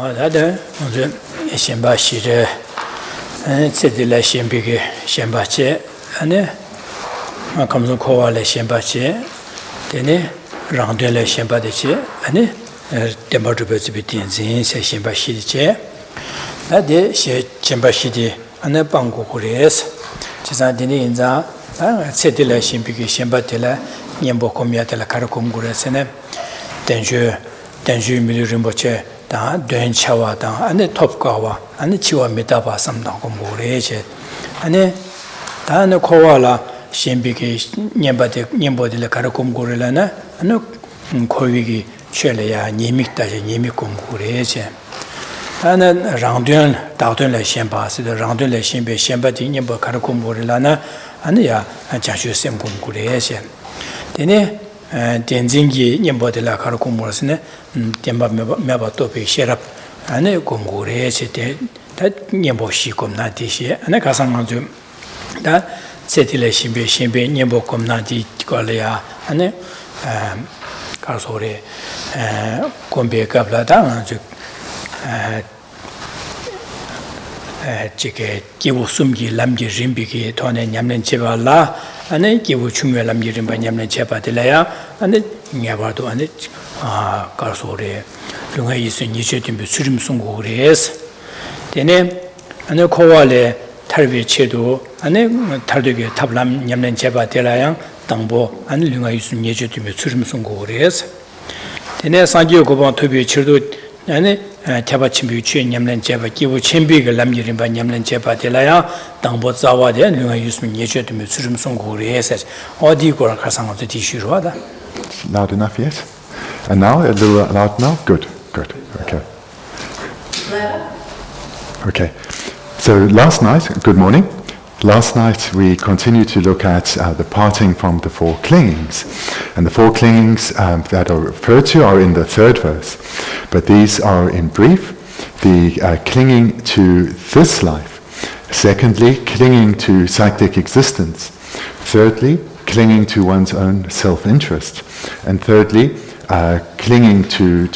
That Shimba Shire and Sedila Shimbigi Shimbache and comes on Koala Shimbache, then Randela Shimbadiche, and Demotubus between Zin, Shimba Shiche. That day she Chimbashidi and a Bango Kures, Chizadini in the Sedila Shimbigi Shimbatilla, Yambo Comiatella Karakum Guresene, Tenju Milimboche. Duen Chawa and the top Gawa and the Chiwa Mitaba some Dangomore and the Koala Shimbiki Nyembo de la Karakum Gorelana and no Kovigi Chelea Nimikta Nimikum Gurece and then Randun Down La Shemba, the Randun La Shimbe Shembati Nyembo Karakum Gorelana and the Jashu Semkum Gurece. Then Denzingi Nyembo de la Karakum Morsne. Temba meba topic share up and a gomgure that Nyembo Shikom Nati and a Kasanganzu that Setile Shimbe Shimbe Nyembo Comnati Golea and a Karsore Combe Gablada Chike Kivu Sumgi Lamgi Rimbiki Tone Yamlen Cheba La and then Kivu Chunga Lamgi Rimba Yamlen Chepa Delaya and then Nyavado and it. Karsore, Lunga is in Yichetim Surim Sungures. Then and the Koale Tarbi Chedo and then Tarduge Tablam Yamlen Cheba Delayang, Dambo, and Lunga is in Yichetim Surim Sungures. Then Sanjo Goban to be Chedo and Tabachimbi Yamlen Cheba, Kivu Chimbi, Lamjirim by Yamlen Cheba Delaya, Dambo Zawa, and Lunga is in Yichetim Surim Sungures. Or the Goran Kasang of the tissue. Loud enough yet? And now, a little loud now? Good, good, okay. Okay, so last night, good morning. Last night we continued to look at the parting from the four clingings. And the four clingings that are referred to are in the third verse. But these are in brief, the clinging to this life. Secondly, clinging to cyclic existence. Thirdly, clinging to one's own self-interest. And thirdly, clinging to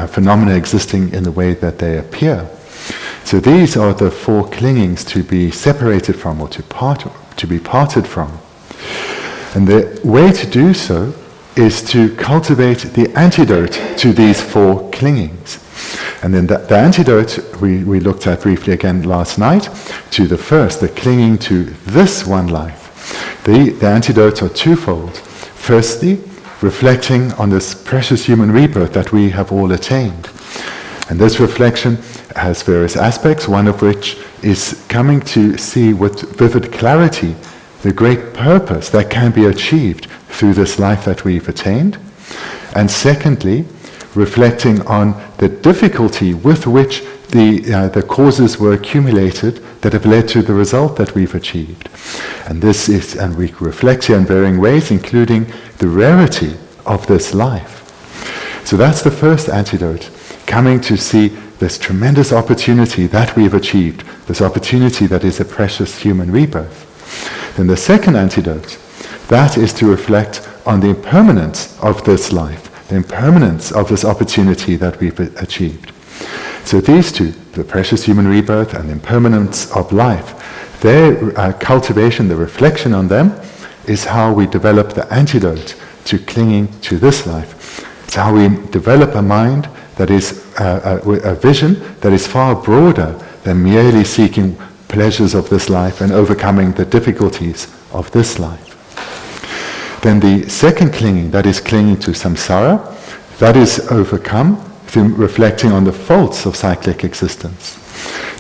phenomena existing in the way that they appear. So these are the four clingings to be separated from or to be parted from. And the way to do so is to cultivate the antidote to these four clingings. And then the antidote we looked at briefly again last night to the first, the clinging to this one life. The antidotes are twofold. Firstly, reflecting on this precious human rebirth that we have all attained. And this reflection has various aspects, one of which is coming to see with vivid clarity the great purpose that can be achieved through this life that we've attained. And secondly, reflecting on the difficulty with which the causes were accumulated that have led to the result that we've achieved. And this is, and we reflect here in varying ways, including the rarity of this life. So that's the first antidote, coming to see this tremendous opportunity that we've achieved, this opportunity that is a precious human rebirth. Then the second antidote, that is to reflect on the impermanence of this life, the impermanence of this opportunity that we've achieved. So these two, the precious human rebirth and the impermanence of life, their cultivation, the reflection on them, is how we develop the antidote to clinging to this life. It's how we develop a mind that is a vision that is far broader than merely seeking pleasures of this life and overcoming the difficulties of this life. Then the second clinging, that is clinging to samsara, that is overcome through reflecting on the faults of cyclic existence.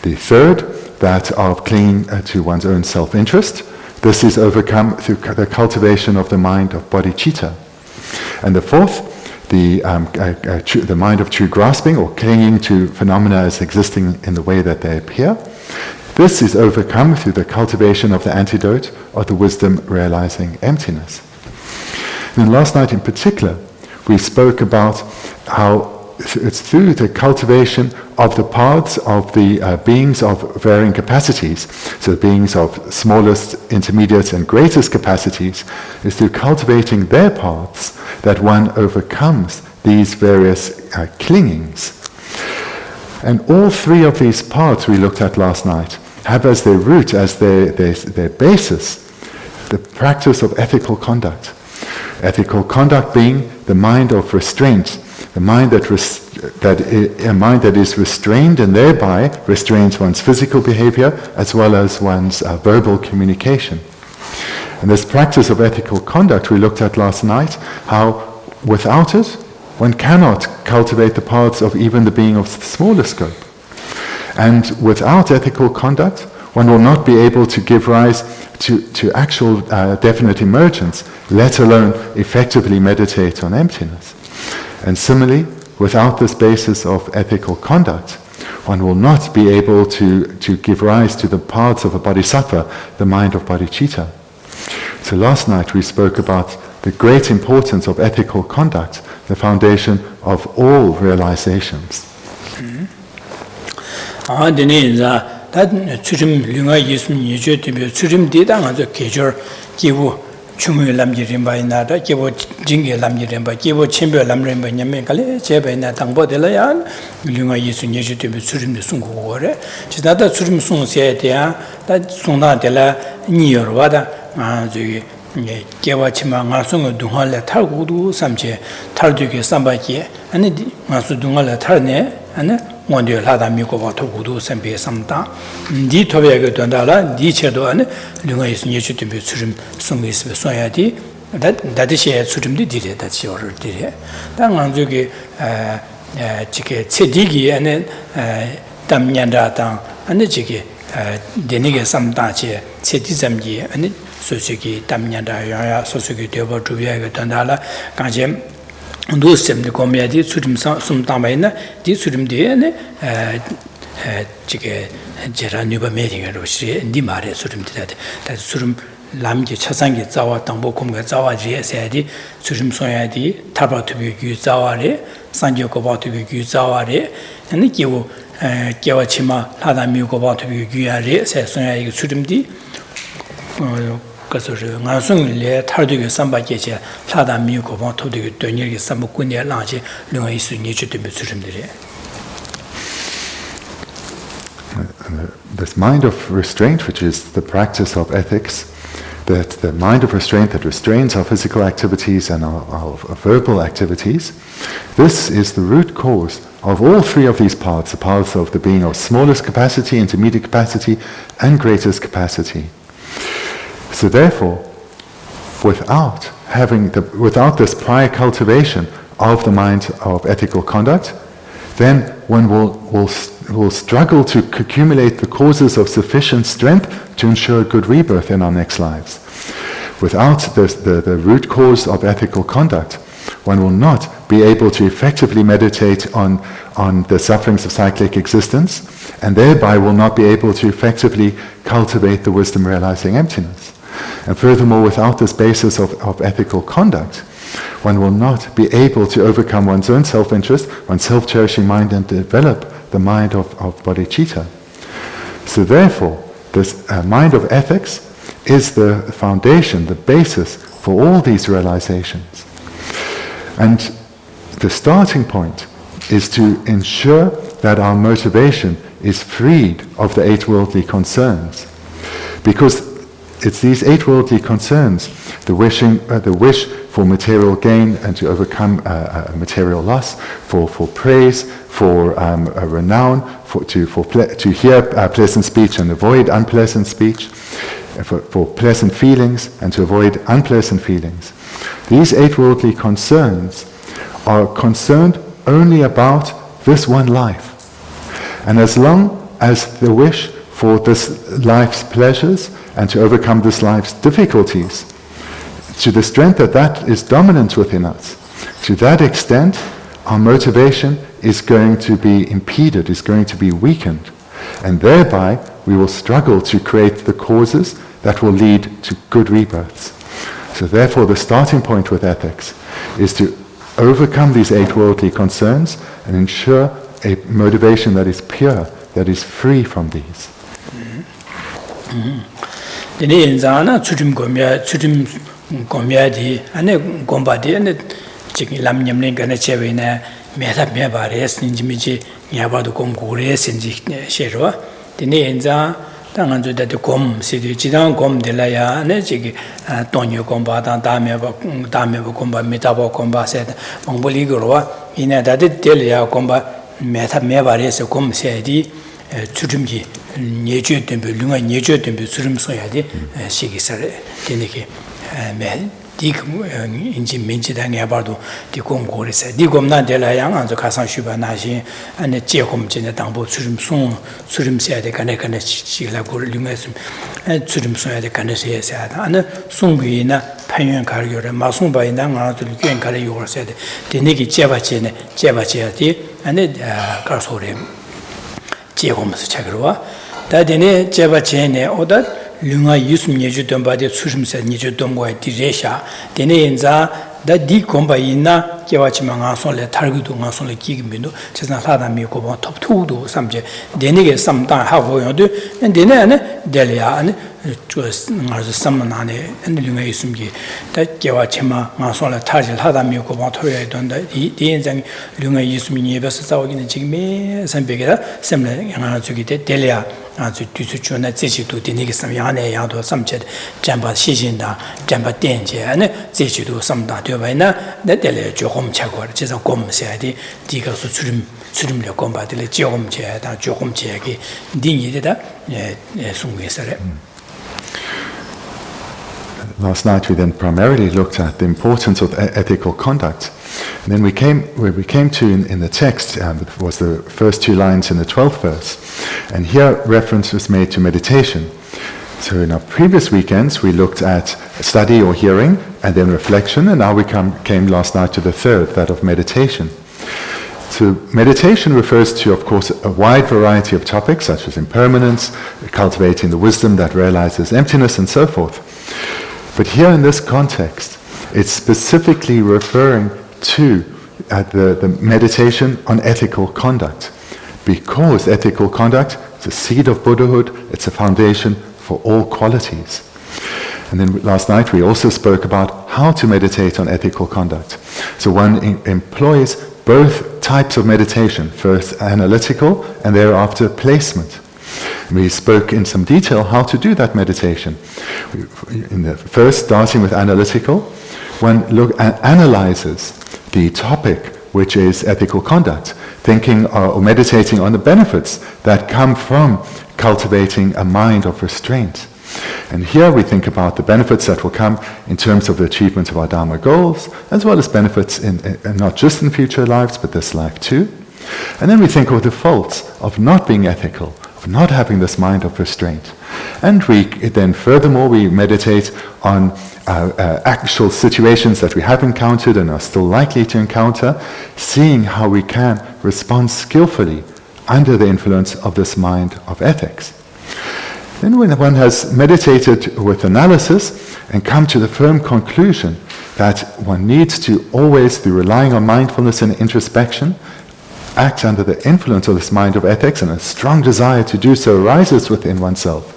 The third, that of clinging to one's own self-interest, this is overcome through the cultivation of the mind of bodhicitta. And the fourth, the mind of true grasping, or clinging to phenomena as existing in the way that they appear, this is overcome through the cultivation of the antidote of the wisdom realizing emptiness. And last night in particular, we spoke about how it's through the cultivation of the paths of the beings of varying capacities, so beings of smallest, intermediate and greatest capacities, is through cultivating their paths that one overcomes these various clingings. And all three of these parts we looked at last night have as their root, as their basis, the practice of ethical conduct. Ethical conduct being the mind of restraint, the mind a mind that is restrained and thereby restrains one's physical behavior as well as one's verbal communication. And this practice of ethical conduct we looked at last night, how without it, one cannot cultivate the parts of even the being of the smaller scope. And without ethical conduct, one will not be able to give rise to actual definite emergence, let alone effectively meditate on emptiness. And similarly, without this basis of ethical conduct, one will not be able to give rise to the parts of a bodhisattva, the mind of bodhicitta. So last night we spoke about the great importance of ethical conduct, the foundation of all realizations. Chumu lamji rimba inada, kibo jingi lamji rimba, kibo chimbe lam rimba nyame kale, chebe ina tangbo de la yan, lunga yisu nyeshu tibi surim de sungu gore. Chisnata surim sungu siya ya, da sungna de la niyorwa da, kewa chima nga sungu dunga la tar gudu samche, tar duke samba ki, ane nga su dunga la tar ne, ane 원디어 라다 미고바 토구도 선배 삼다 디 토베가 된다라 디 체도 안에 류가 있으니 예주도 수름 숨이 있으면 써야지 다듯이 수름도 디레다 지어를 디레 당한 저기 지게 체디기 안에 담년다당 안에 지게 데니게 삼다지 체디점기 안에 소식이 담년다 야야 소식이 되어 주비하게 된다라 간제 도스템 고미야디 수림사 숨담바이나 디 수림디에네 지게 제라뉴바 메딩으로 시 니마레 수림디다 다 수림 람게 차상게 자와 당보 공가 자와지에세디 수림 소야디 타바투비 규 자와레 산교고 바투비 규 자와레 아니 기고 개와치마 하다미고 바투비 규야레 세소야 이 수림디 그래서 나성을에 탈되게 삼바게제 사다 미고 보토되게 되니게 삼고군에 나지 류가 있으니 주도 무슨들이 This mind of restraint, which is the practice of ethics, that the mind of restraint that restrains our physical activities and our verbal activities, this is the root cause of all three of these parts, the parts of the being of smallest capacity, intermediate capacity, and greatest capacity. So therefore, without this prior cultivation of the mind of ethical conduct, then one will struggle to accumulate the causes of sufficient strength to ensure good rebirth in our next lives. Without the root cause of ethical conduct, one will not be able to effectively meditate on the sufferings of cyclic existence, and thereby will not be able to effectively cultivate the wisdom realizing emptiness. And furthermore, without this basis of ethical conduct, one will not be able to overcome one's own self-interest, one's self-cherishing mind, and develop the mind of bodhicitta. So therefore, this mind of ethics is the foundation, the basis for all these realizations. And the starting point is to ensure that our motivation is freed of the eight worldly concerns. Because it's these eight worldly concerns, the wish for material gain and to overcome material loss, for praise, for renown, to hear pleasant speech and avoid unpleasant speech, for pleasant feelings and to avoid unpleasant feelings. These eight worldly concerns are concerned only about this one life. And as long as the wish for this life's pleasures and to overcome this life's difficulties, to the strength that is dominant within us, to that extent, our motivation is going to be impeded, is going to be weakened. And thereby, we will struggle to create the causes that will lead to good rebirths. So therefore, the starting point with ethics is to overcome these eight worldly concerns and ensure a motivation that is pure, that is free from these. Dene inzana churim gomya di ane gomba di ane chiki lam nyamne gana chewe na meta mebares ninjimichi nyabadu gom gore senji shero dine enza 당한 주대도 곰 시디 지당 곰 될라야 네 지기 돈요 곰바다 다음에 곰바 메타보 곰바세 몽볼리고와 이내다데 될야 곰바 메타 메바레서 곰 세디 주름기 예주된 불능아 예주된 수름 소야디 시기설에 되게 매 디금 인지 민지당에 봐도 디곰 고르세 디곰나 될라야 안저 가상 슈바나시 안에 제곰진의 당보 수름송 수름세야데 간에 시라고 링에서 수름송야데 간에서야 안에 송비나 판연 가르요래 마송바이나 나도 괜 가르 요르세데 디니기 제바지야디 안에 가소레 제곰서 차그러와 다데네 제바체네 오다 lunga yusum nyeju domba de sushimsa nyeju domwa diresha dene inza da di komba ina kewachima nga son le targudu nga son le kigmindo chesna lada mi ko bon top tudo samje dene ge samta ha bo yodu dene ane delia ane chus nga samna ne ane lunga yusum ge da kewachima nga son le tarjil lada mi ko bon toye donda di inza lunga yusum nyebasa sawgine jigme sambegera semle nga jugi de delia 아주 뒤수주나 제시도 되게 삼양에 야도 삼체 잠바 시신다 잠바 된제 안에 제시도 삼다 되어봐이나 내들에 조금 차고 제가 곰세야디 디가 수rim려 곰바들에 조금 제다 조금 제기 딩이다 송외설에 Last night we then primarily looked at the importance of ethical conduct. And then where we came to in the text was the first two lines in the 12th verse. And here reference was made to meditation. So in our previous weekends we looked at study or hearing and then reflection, and now we came last night to the third, that of meditation. So meditation refers to, of course, a wide variety of topics such as impermanence, cultivating the wisdom that realizes emptiness and so forth. But here in this context, it's specifically referring to the meditation on ethical conduct, because ethical conduct is a seed of Buddhahood, it's a foundation for all qualities. And then last night we also spoke about how to meditate on ethical conduct. So one employs both types of meditation, first analytical and thereafter placement. We spoke in some detail how to do that meditation. In the first, starting with analytical, one analyzes the topic, which is ethical conduct, thinking or meditating on the benefits that come from cultivating a mind of restraint. And here we think about the benefits that will come in terms of the achievement of our Dharma goals, as well as benefits in not just in future lives, but this life too. And then we think of the faults of not being ethical, of not having this mind of restraint. And then furthermore we meditate on actual situations that we have encountered and are still likely to encounter, seeing how we can respond skillfully under the influence of this mind of ethics. Then when one has meditated with analysis and come to the firm conclusion that one needs to always be relying on mindfulness and introspection, act under the influence of this mind of ethics, and a strong desire to do so arises within oneself,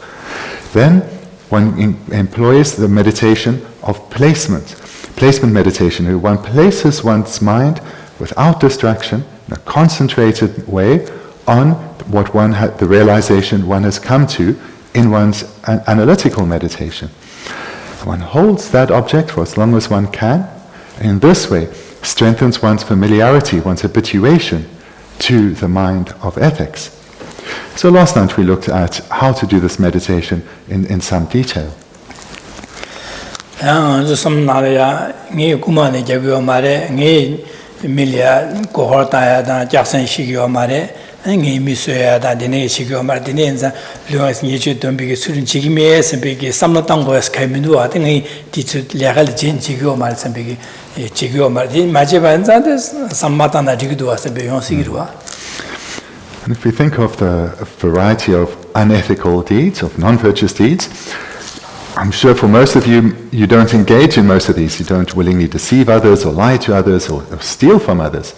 then one employs the meditation of placement meditation, where one places one's mind without distraction in a concentrated way on what the realization one has come to in one's analytical meditation. One holds that object for as long as one can, and in this way strengthens one's familiarity, one's habituation to the mind of ethics. So last night we looked at how to do this meditation in some detail. ngi misoya da dine chigyo mar dine za luas ni chu dombi ge surun chigime sembe ge samna tanggo es kaimindu wa ngi ti chu legal jin chigyo mar sembe ge chigyo mar din maje ban za de sammata na jigdu wa sembe yon sigirwa. And if we think of the variety of unethical deeds, of non-virtuous deeds, I'm sure for most of you, you don't engage in most of these. You don't willingly deceive others or lie to others or steal from others.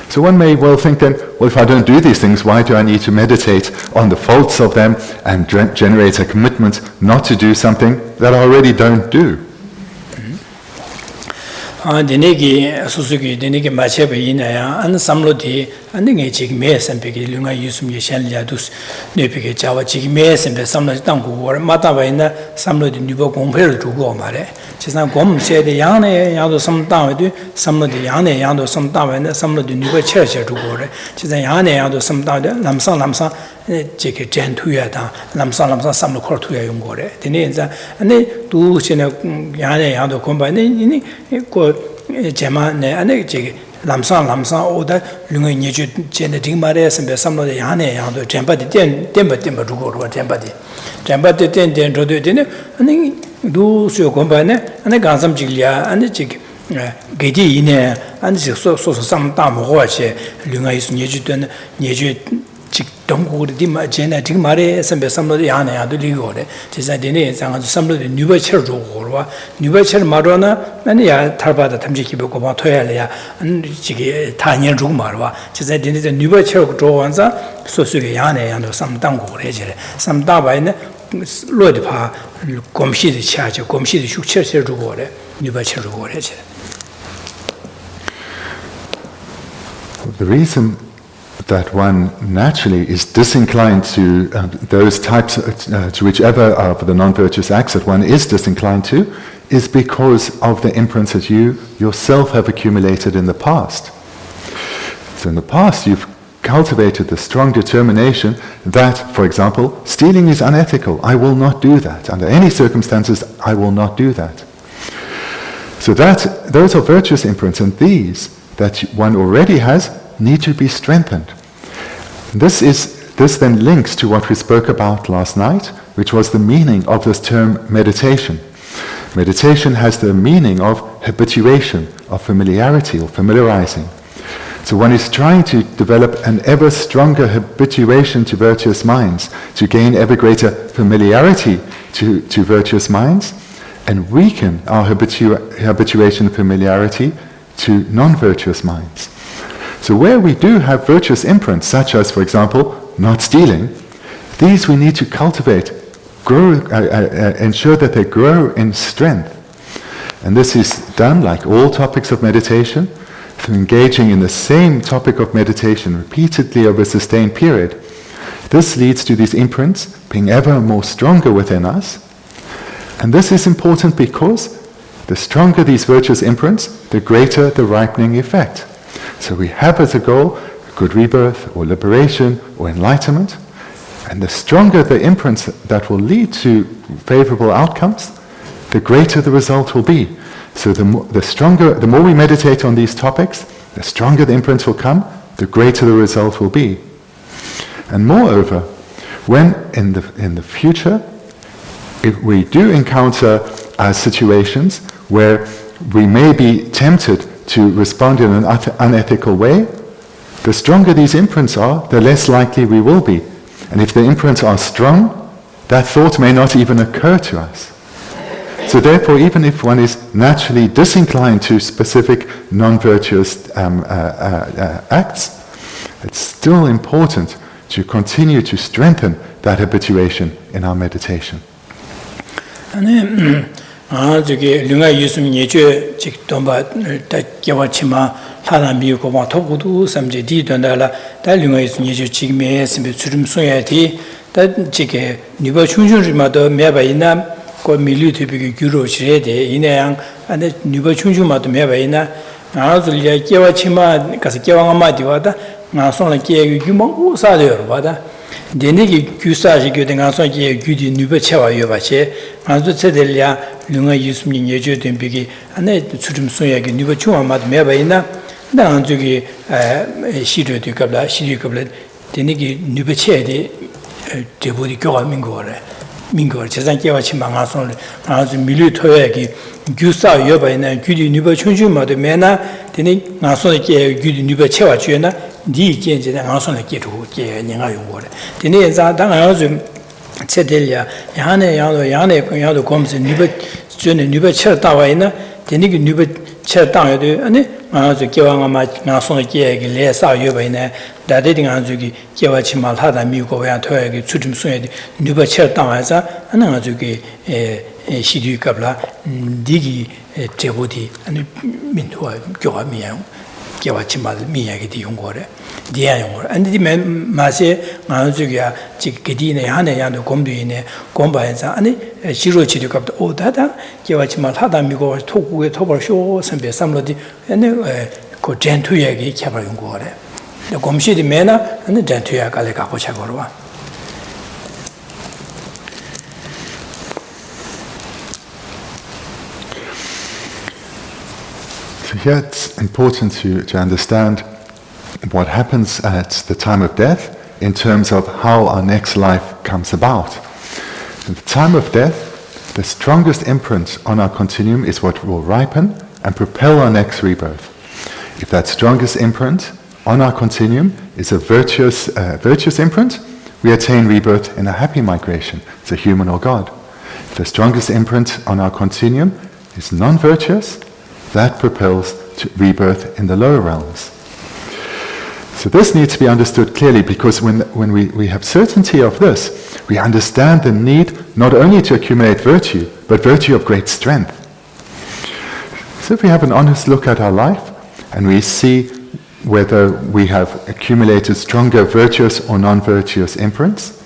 So one may well think then, well, if I don't do these things, why do I need to meditate on the faults of them and generate a commitment not to do something that I already don't do? Denegi Suzuki, Denegi Machepe Inaya, and Samlodi, and the Chig Mes and Piki Lunga Yusum Yashan Yadus, Nepiki Java Chig Mes and the Samla Tangu, or Matavina, Samlo de Nubo compared to Gomare. Chisna Gom said the Yane Yado some down, some of the Yane Yado some down, and some of the Nuba Church to Gore. Chisna Yane Yado some down, Lamsa, Jake Jen Tuyata, Lamsa, some Court to Yungore. The names and they do Yane Yado combine in Jema and Lamsa, or that Lunga Genetic Mares and some of the Yane Yado, Jempati, Temper to go to Tempati. Jempati 10 to do dinner, and then do so combine and the Gansam Gilia and the Jig. Gedi in and so some time watch Lunga is Nijutan, Don't Dima Genetic Mare, some of the Yana, the Ligore, Tisadine, and some of the New Church or New Church Madonna, and ya Tarbata Tamjiki Bokotoya, and Tanya Rumarwa, Tisadine, the New Church Joanza, Sosuyane, and some Dango Regere, some Dabine, Lodpa, Gomshi the Church, Gomshi the Church Rugore, New Church Regere. The reason that one naturally is disinclined to those types, to whichever of the non-virtuous acts that one is disinclined to, is because of the imprints that you yourself have accumulated in the past. So in the past you've cultivated the strong determination that, for example, stealing is unethical. I will not do that. Under any circumstances, I will not do that. So those are virtuous imprints, and these that one already has need to be strengthened. This then links to what we spoke about last night, which was the meaning of this term meditation. Meditation has the meaning of habituation, of familiarity or familiarizing. So one is trying to develop an ever stronger habituation to virtuous minds, to gain ever greater familiarity to virtuous minds, and weaken our habituation and familiarity to non-virtuous minds. So where we do have virtuous imprints, such as, for example, not stealing, these we need to cultivate, grow, ensure that they grow in strength. And this is done, like all topics of meditation, through engaging in the same topic of meditation repeatedly over a sustained period. This leads to these imprints being ever more stronger within us. And this is important because the stronger these virtuous imprints, the greater the ripening effect. So we have as a goal good rebirth or liberation or enlightenment, and the stronger the imprints that will lead to favorable outcomes, the greater the result will be. So the more we meditate on these topics, the stronger the imprints will come, the greater the result will be. And moreover, when in the future, if we do encounter situations where we may be tempted to respond in an unethical way, the stronger these imprints are, the less likely we will be. And if the imprints are strong, that thought may not even occur to us. So therefore, even if one is naturally disinclined to specific non-virtuous acts, it's still important to continue to strengthen that habituation in our meditation. 저기 lunga yusum yeje 직 domba 다 개와치마 하나미 고마 토고도 삼제 디던달라 다 lunga yusum yeje 지금에 스미 주름 소야디 다 지게 니버 충충지마도 매바이나 고 밀리티비 규로시레데 이내양 안에 니버 충충마도 매바이나 아즈리야 개와치마 가서 개왕마디와다 나선라 개유 규망 우사되어 봐다 데네기 규사지 교된 가서기 규디 누베체와 요바체 아주 세델야 lunga yusum yeje 된비기 안에 주름 소야기 니버 충마도 매바이나 나 저기 시르도 갑라 시리갑라 데네기 누베체데 대보디 교가 민거래 재산 개와치 망아선 아주 밀리토야기 규사 여바이나 규디 누베 충충마도 매나 데네 나선게 규디 누베 체와 주에나 니 견제는 나선게 기도 게 내가 요거래 데네 자 당아요 체델야 야네 검세 누베 주네 누베 체 다와이나 데네기 누베 체 다와도 아니 아주 개왕아마 나선게 레사 여바이나 다데딩 아주기 개와치 말하다 미고야 토야기 추림 소야디 누베 체 다와자 아나 아주기 시디갑라 디기 제보디 아니 민투와 교화미야 교화치마도 미야기디 용거래 디야 용거 안디 마세 마주기야 지기디네 하네야도 곰비네 곰바에서 아니 시로치리 갑도 오다다 교화치마 하다미고 토구에 토벌쇼 선배 삼로디 아니 그 젠투야기 캬바 용거래 곰시디 메나 아니 젠투야 갈래 갖고 차거와 So here it's important to understand what happens at the time of death in terms of how our next life comes about. At the time of death, the strongest imprint on our continuum is what will ripen and propel our next rebirth. If that strongest imprint on our continuum is a virtuous imprint, we attain rebirth in a happy migration, as a human or God. If the strongest imprint on our continuum is non-virtuous, that propels to rebirth in the lower realms. So this needs to be understood clearly, because when we have certainty of this, we understand the need not only to accumulate virtue, but virtue of great strength. So if we have an honest look at our life, and we see whether we have accumulated stronger virtuous or non-virtuous imprints,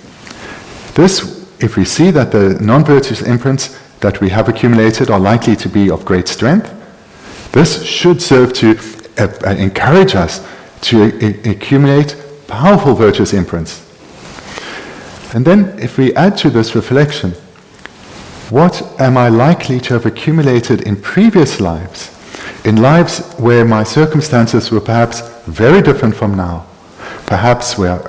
if we see that the non-virtuous imprints that we have accumulated are likely to be of great strength, this should serve to encourage us to accumulate powerful virtuous imprints. And then if we add to this reflection, what am I likely to have accumulated in previous lives, in lives where my circumstances were perhaps very different from now? Perhaps we're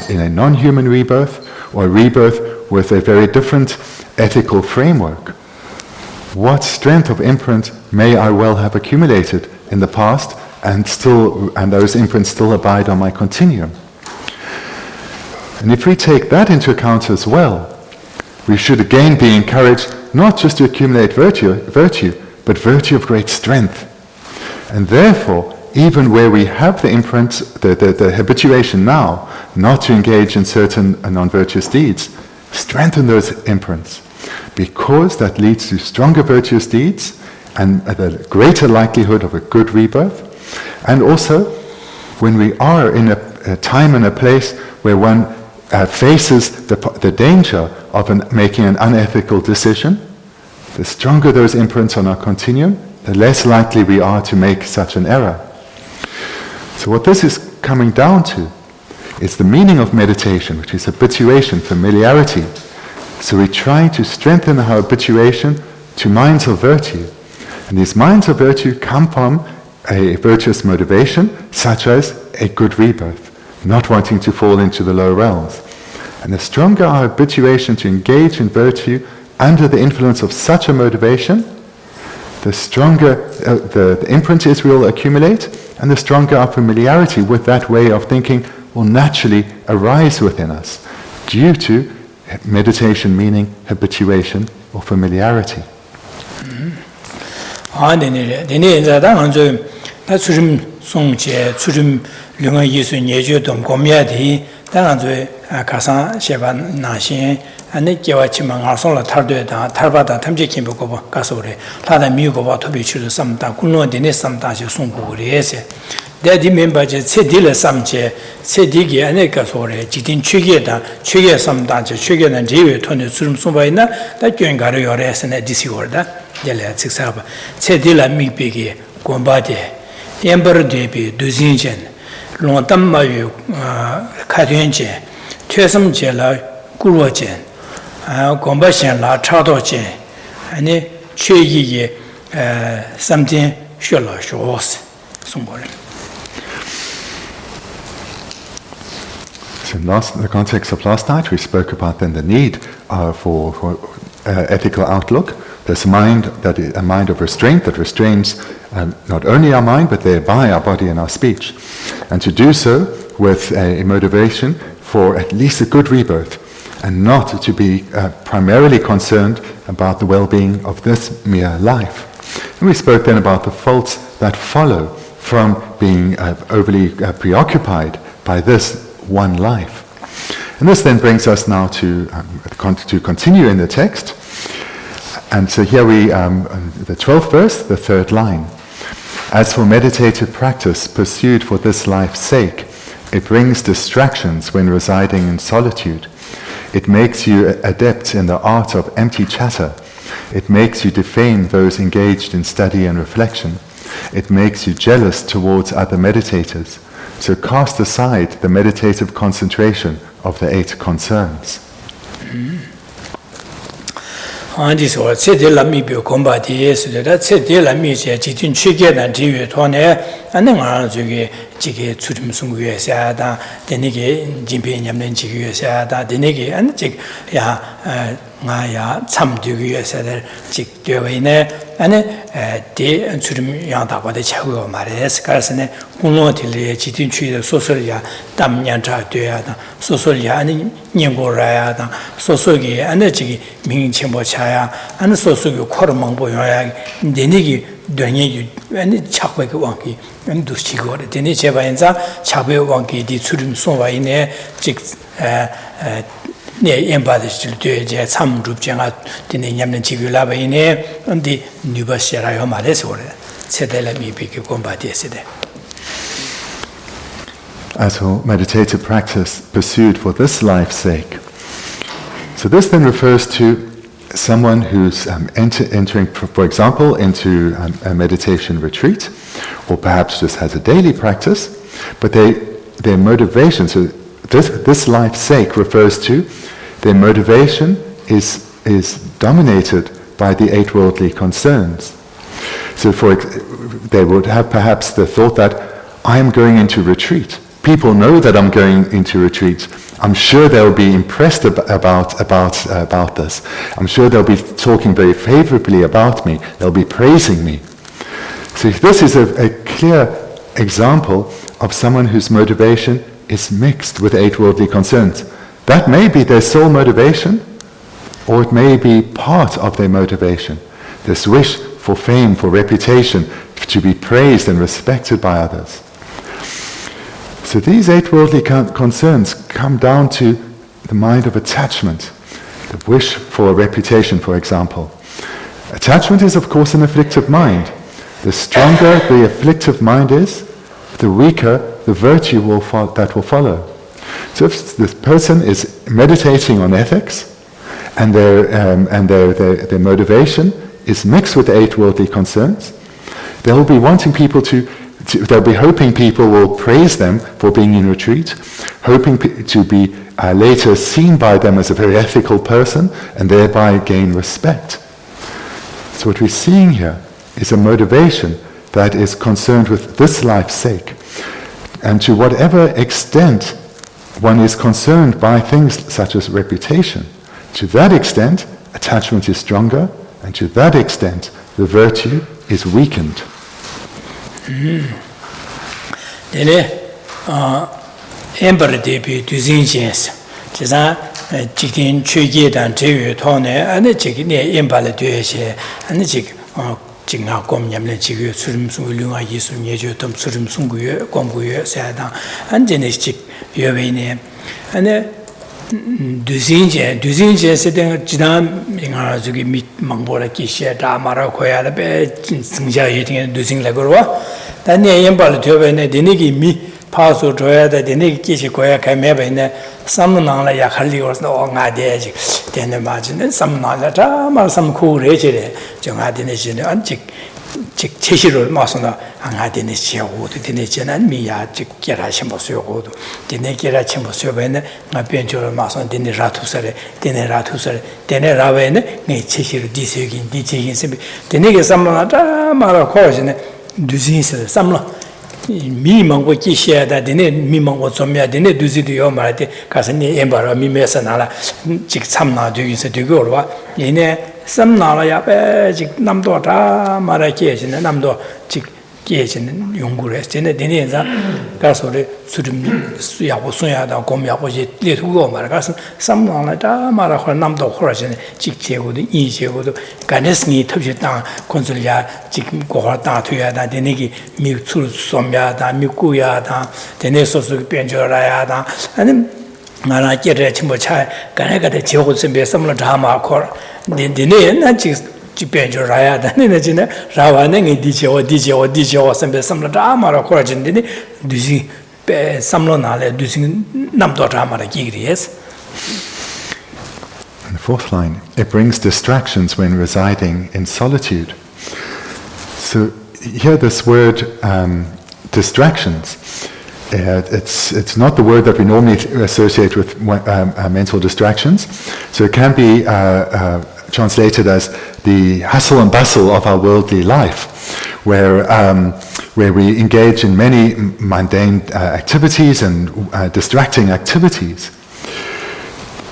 in a non-human rebirth, or a rebirth with a very different ethical framework. What strength of imprint may I well have accumulated in the past, and those imprints still abide on my continuum? And if we take that into account as well, we should again be encouraged not just to accumulate virtue, but virtue of great strength. And therefore, even where we have the imprint, the habituation now, not to engage in certain non-virtuous deeds, strengthen those imprints, because that leads to stronger virtuous deeds and the greater likelihood of a good rebirth. And also, when we are in a time and a place where one faces the danger of making an unethical decision, the stronger those imprints on our continuum, the less likely we are to make such an error. So what this is coming down to is the meaning of meditation, which is habituation, familiarity. So we try to strengthen our habituation to minds of virtue. And these minds of virtue come from a virtuous motivation, such as a good rebirth, not wanting to fall into the lower realms. And the stronger our habituation to engage in virtue under the influence of such a motivation, the stronger the imprints we will accumulate, and the stronger our familiarity with that way of thinking will naturally arise within us, due to meditation meaning habituation or familiarity. ane kiawa chima nga song la tardo da tarba da tamje kimbo ko ba kaso re la da mi ko ba to bi chu sam ta kun no de ne sam ta je song ko re se de di member je che di le sam che che di ge ane ka so re ji tin chu ge da chu ge sam ta je chu ge na ji we to ne surum so ba ina da kyen ga re yo re se ne di si or da de le tsik sa ba che di la mi pe ge gon ba de yan bar de bi du jin chen long tam ma yu ka duen che chue sam che la gu ruo chen gomba shen la cha do chen ane chue yi ye something xue la shuo se song bo ren. So in the context of last night, we spoke about then the need for ethical outlook. There's a mind of restraint that restrains not only our mind, but thereby our body and our speech. And to do so with a motivation for at least a good rebirth, and not to be primarily concerned about the well-being of this mere life. And we spoke then about the faults that follow from being overly preoccupied by this one life. And this then brings us now to continue in the text. And so here we, the 12th verse, the 3rd line. As for meditative practice pursued for this life's sake, it brings distractions when residing in solitude. It makes you adept in the art of empty chatter. It makes you defame those engaged in study and reflection. It makes you jealous towards other meditators. So cast aside the meditative concentration of the 8 concerns. 안디서 세델람이 bio 콤바디에스다 세델람이 제 지진 취계난 지위 토네 안능아 저기 지게 주름승구에서다 되니게 진변냠는 지위에서다 되니게 안직야 나야 참되기에서들 직되어이네 안에 대 주름 양다바데 차고 말해서 가서네 공로들의 지진 취의 소설이야 담년자 되야다 소설이야 아니 년고라야다 소설이 안에 지기 민칭보차야 안에 소설이 코르망보여야 되니게 되니 아니 차고의 왕기 안도 시고를 되니 제바인자 차고의 왕기디 주름 소와이네 직 네 엠바디실 되제 참줍쟁아 되네 냠는 지글라바이네 언디 뉴버시라요 말해서 그래 세델람이 비기 콤바디에스데 As for meditative practice pursued for this life's sake. So this then refers to someone who's entering, for example, into a meditation retreat, or perhaps just has a daily practice, but their motivation, so this life's sake refers to their motivation is dominated by the 8 worldly concerns. So they would have perhaps the thought that I am going into retreat. People know that I'm going into retreat. I'm sure they'll be impressed about this. I'm sure they'll be talking very favorably about me. They'll be praising me. So this is a clear example of someone whose motivation is mixed with 8 worldly concerns. That may be their sole motivation, or it may be part of their motivation. This wish for fame, for reputation, to be praised and respected by others. So these 8 worldly concerns come down to the mind of attachment, the wish for a reputation, for example. Attachment is, of course, an afflictive mind. The stronger the afflictive mind is, the weaker the virtue that will follow. So if this person is meditating on ethics, and their motivation is mixed with 8 worldly concerns, they'll be wanting people they'll be hoping people will praise them for being in retreat, hoping to be later seen by them as a very ethical person, and thereby gain respect. So what we're seeing here is a motivation that is concerned with this life's sake. And to whatever extent one is concerned by things such as reputation, to that extent attachment is stronger, and to that extent the virtue is weakened. Dene ember debi duzinjens jiza jitin chöge dan jewe tone ane jig ne embale döje ane jig jingha gom nyamle jig surim sung lunga yisu nyejo tom surim sung gue gom gue sadan ane ne jig yewe ne ane duzinje seden jidan inga zugi mit mangbola kishe da mara koya la be singja yeding duzing la gorwa 단내 연발을 되어버네 되니기 미 파수 줘야 돼 되니기 끼시 거야 가매버네 삼나라 약할리고서 엉아대지 되는 맞는 삼나라 다말 삼쿠레지래 정하되는 안직 즉 제시를 마서나 angade siago de ne jenan miya jikera chimbosogo de ne kera chimboso bene nga penjoro mason de ne ratusare de ne ravene ne cheshir disegin dijin sebi de ne samla ta mara khojene duzin se samla mi mango kishe da de ne mi mango somya de ne duzi de yo marate kasani embara mi mesanala jik samna de yin se de gorwa ine samnala ya be jik namdo ta mara kejene namdo jik 계시는 연구를 했는데 되는자 가서를 수름 수야고 수야다 공야고 이제 레투고 말아서 삼나라다 말아서 남도 호라전에 직제고도 이제고도 간에스니 탑시다 콘솔야 지금 고하다 돼야다 되는게 미출 솜야다 미꾸야다 되네서서 변조라야다 아니 나라께를 침보차 간에가데 제고 준비 삼나라 마코 되네 나 지금 Jipenjo Raya, Danina, Rawaning, DJ, some drama or corrigan, Dusi Samlonale, Dusi Namdorama, yes. And the fourth line, it brings distractions when residing in solitude. So here this word distractions, it's not the word that we normally associate with mental distractions. So it can be translated as the hustle and bustle of our worldly life, where we engage in many mundane activities and distracting activities.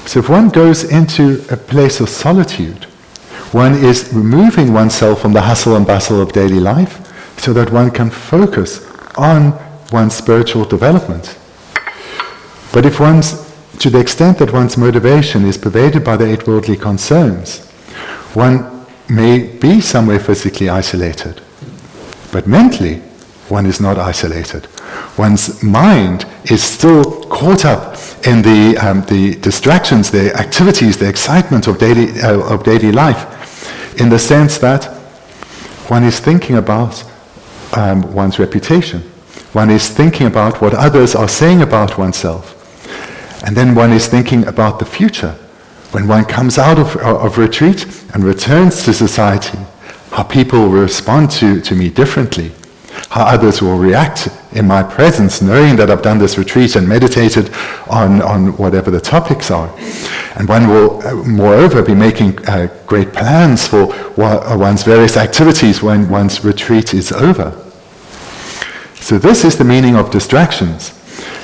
So if one goes into a place of solitude, one is removing oneself from the hustle and bustle of daily life so that one can focus on one's spiritual development. But if to the extent that one's motivation is pervaded by the eight worldly concerns, one may be somewhere physically isolated. But mentally, one is not isolated. One's mind is still caught up in the distractions, the activities, the excitement of daily life, in the sense that one is thinking about one's reputation. One is thinking about what others are saying about oneself. And then one is thinking about the future. When one comes out of retreat and returns to society, how people will respond to me differently, how others will react in my presence, knowing that I've done this retreat and meditated on whatever the topics are. And one will, moreover, be making great plans for one's various activities when one's retreat is over. So this is the meaning of distractions.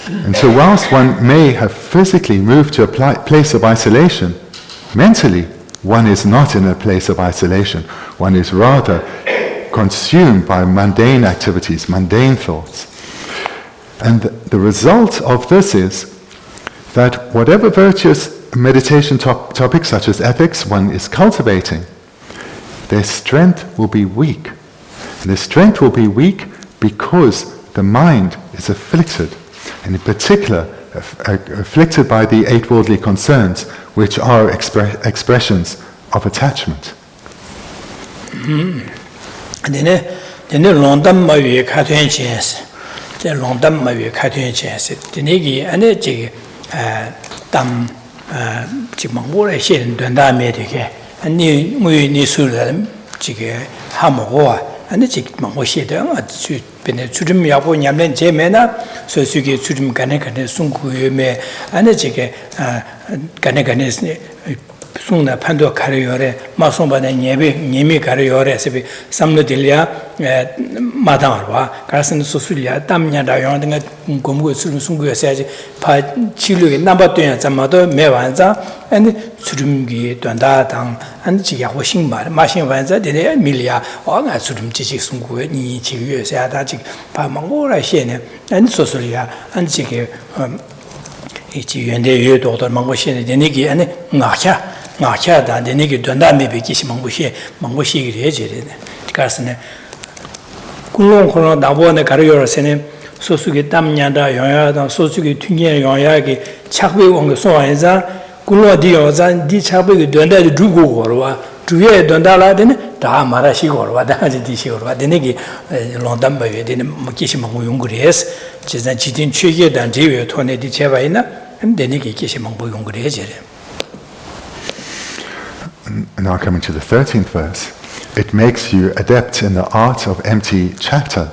And so whilst one may have physically moved to a place of isolation, mentally one is not in a place of isolation. One is rather consumed by mundane activities, mundane thoughts. And the result of this is that whatever virtuous meditation topics such as ethics one is cultivating, their strength will be weak. And their strength will be weak because the mind is afflicted, and in particular afflicted by the eight worldly concerns, which are expressions of attachment. And the chick Mambo Shedder, Chudum Yabo Yamlen Jemena, so Sugi Chudum Ganekan, Sunku me, and the chick Ganekan Suna Pando Carriore, Masomba and Yemi Carriore, Samlo Delia, Madarwa, Carson Sosulia, Damia Dayon, Gumbu Sungu Sage, Pa Chilu, number 2 and Samado, Mevanza, and Sudumgi, Dondatan, and Chia washing machine Vanza, the Emilia, or Sudum Chichi Sungu, Ni Chiu, Sadachi, Pamangora Shene, and Sosulia, and Chiki, and the daughter Mangoshin, the Niki, and Nacha. Nacha, the Niki Donda may be kissing Mangoshi, Carson. Kulon Kono, Davon, Carrior, Sene, Sosuki Damyanda, Yoya, Sosuki Tunyan, Yoyagi, Chakwe on the Soaza, Kulo Diozan, Di Chabi, Donda, Drugo, or Druye, Dondala, then Damarashi, or what Dishi, or what the Niki, Londamba, then Makishimangu Yungres, Chitin Chigi, Dan Jivi, Tony Di Chavaina, and the Niki Kishimangu Yungres. Now coming to the 13th verse, it makes you adept in the art of empty chatter.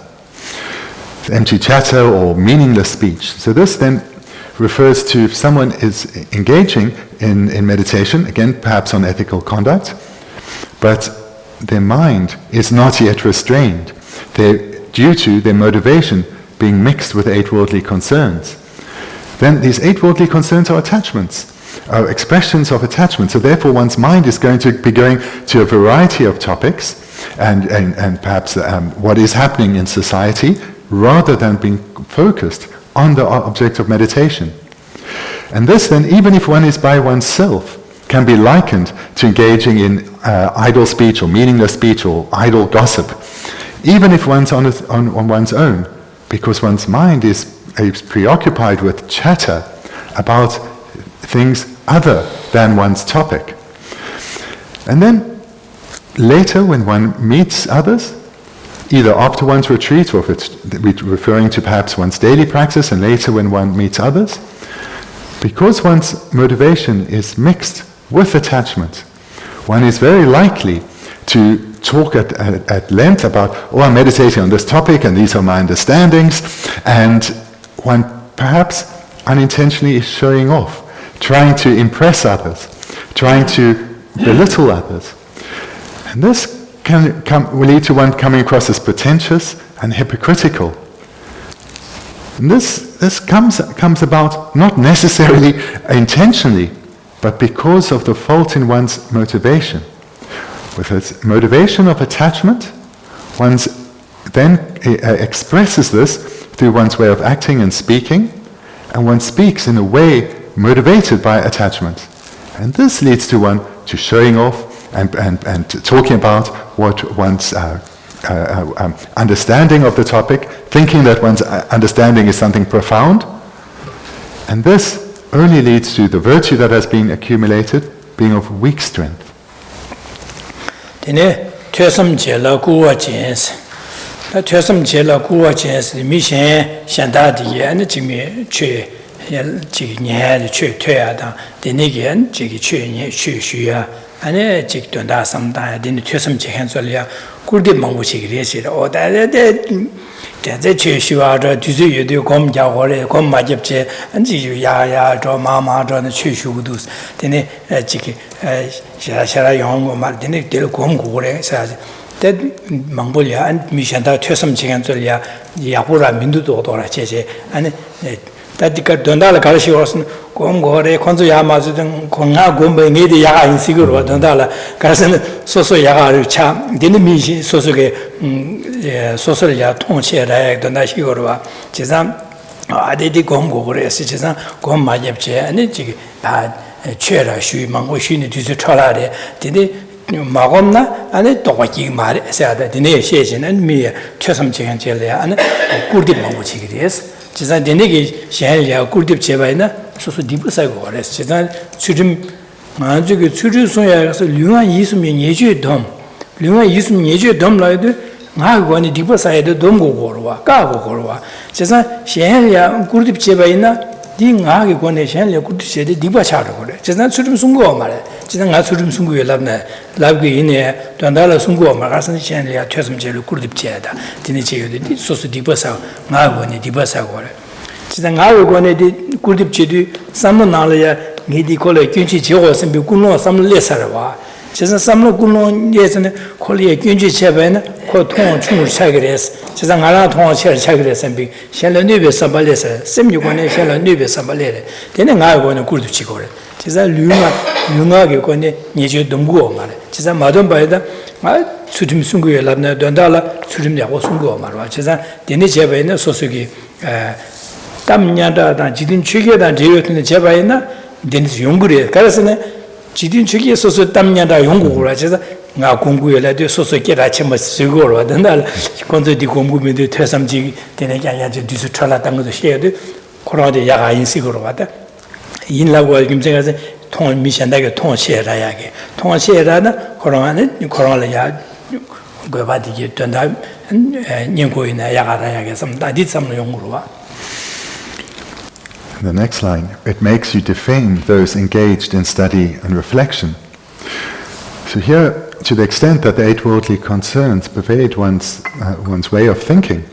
Empty chatter or meaningless speech. So this then refers to if someone is engaging in meditation, again perhaps on ethical conduct, but their mind is not yet restrained, due to their motivation being mixed with eight worldly concerns. Then these eight worldly concerns are attachments. Expressions of attachment. So therefore one's mind is going to be going to a variety of topics and perhaps what is happening in society rather than being focused on the object of meditation. And this then, even if one is by oneself, can be likened to engaging in idle speech or meaningless speech or idle gossip, even if one's on one's own, because one's mind is preoccupied with chatter about things other than one's topic. And then later when one meets others, either after one's retreat or if it's referring to perhaps one's daily practice and later when one meets others, because one's motivation is mixed with attachment, one is very likely to talk at length about, oh, I'm meditating on this topic and these are my understandings, and one perhaps unintentionally is showing off, trying to impress others, trying to belittle others. And this will lead to one coming across as pretentious and hypocritical. And this comes about not necessarily intentionally, but because of the fault in one's motivation. With its motivation of attachment, one then expresses this through one's way of acting and speaking, and one speaks in a way motivated by attachment. And this leads to one to showing off and talking about what one's understanding of the topic, thinking that one's understanding is something profound. And this only leads to the virtue that has been accumulated being of weak strength. Tene tösam jela kuwa jens. Ta tösam jela kuwa jens mi shen shanda di an jimi chue ji nya de chue tue da tene gen ji chue nye chue shu ya ane ji don da sam da de tösam je han zol ya gur de mang bu chi ge shi o da de chue shu a de du yu de gom ja ho le gom ma jeb je an ji yu ya zhuo ma ma zhuo de chue shu du tene ji shara yong ma de de gom gu le sa 때 망볼이야 안 미션다 퇴섬 지간 줄이야 야부라 민두도 도라 제제 아니 다디가 돈달을 가르치고선 공고래 konzo 야마즈든 공나 공부에디 야가 인식으로 돈달라 가서는 소소 야가를 참 되는 미시 소소게 소소를 야 통치해라 돈다시고로 와 제상 아데디 공고래 시제상 공 마접제 아니 지금 다 최라 쉬 망고 쉬는 뒤서 쳐라래 되니 마검나 안에 똑같이 말해 세야다 디네 시에는 미 최섬 지간 제래야 안에 꿀디 먹고치기리스 지산 디네기 샤엘야 꿀디 제바이나 소소 디부사고 그래서 지산 추림 만주게 추주소야서 류한 이수면 예주돔 류한 이수면 예주돔 라이도 나고니 디부사에도 dom고고로와 까고고로와 지산 샤엘야 꿀디 제바이나 딩하게 권에 샤엘야 꿀디 제데 디바차로 그래 지산 추림 숨고 말해 지난 가 수름 숨고에 랍게 이네 단달라 숨고 마가선 챤리아 퇴섬제를 꾸르듭제다 디니 제요디 소스 디버사 나고니 디버사고래 지난 가고니 꾸르듭제디 삼문나라야 니디 콜레 균치 제고선 비 군노 삼레사라와 지난 삼로 군노 예선에 콜리에 균치 제베나 코통 충을 차그레스 지난 가라 통화 차그레스 비 챤르니베 삼발레서 셈유고네 챤르니베 삼발레레 되는 가고니 꾸르듭지고래 지사 류나게 권에 예제 동고 말해 지사 마돈 바이다 아 수림 숨고에 랍나 돈달라 수림 야고 숨고 말와 지사 데네 제바이나 소소기 담냐다다 지딘 취게다 제요트네 제바이나 데네 용구레 가르스네 지딘 취게 소소 담냐다 용구고라 지사 나 공부에라도 소소 깨라 쳔마 쓰고로 돈달 konzo di 공부 메데 퇴삼지 데네 야야제 뒤서 찰라 당도 시에도 코로나데 야가 인식으로 왔다 인라고 김생아서 통 미션다게 통시에라야게 통시에라나 코로나야 고바디게 된다 년고이나 야가라야게 섬다디 섬는 용으로 와. The next line, it makes you defame those engaged in study and reflection. So here, to the extent that the eight worldly concerns pervade one's way of thinking,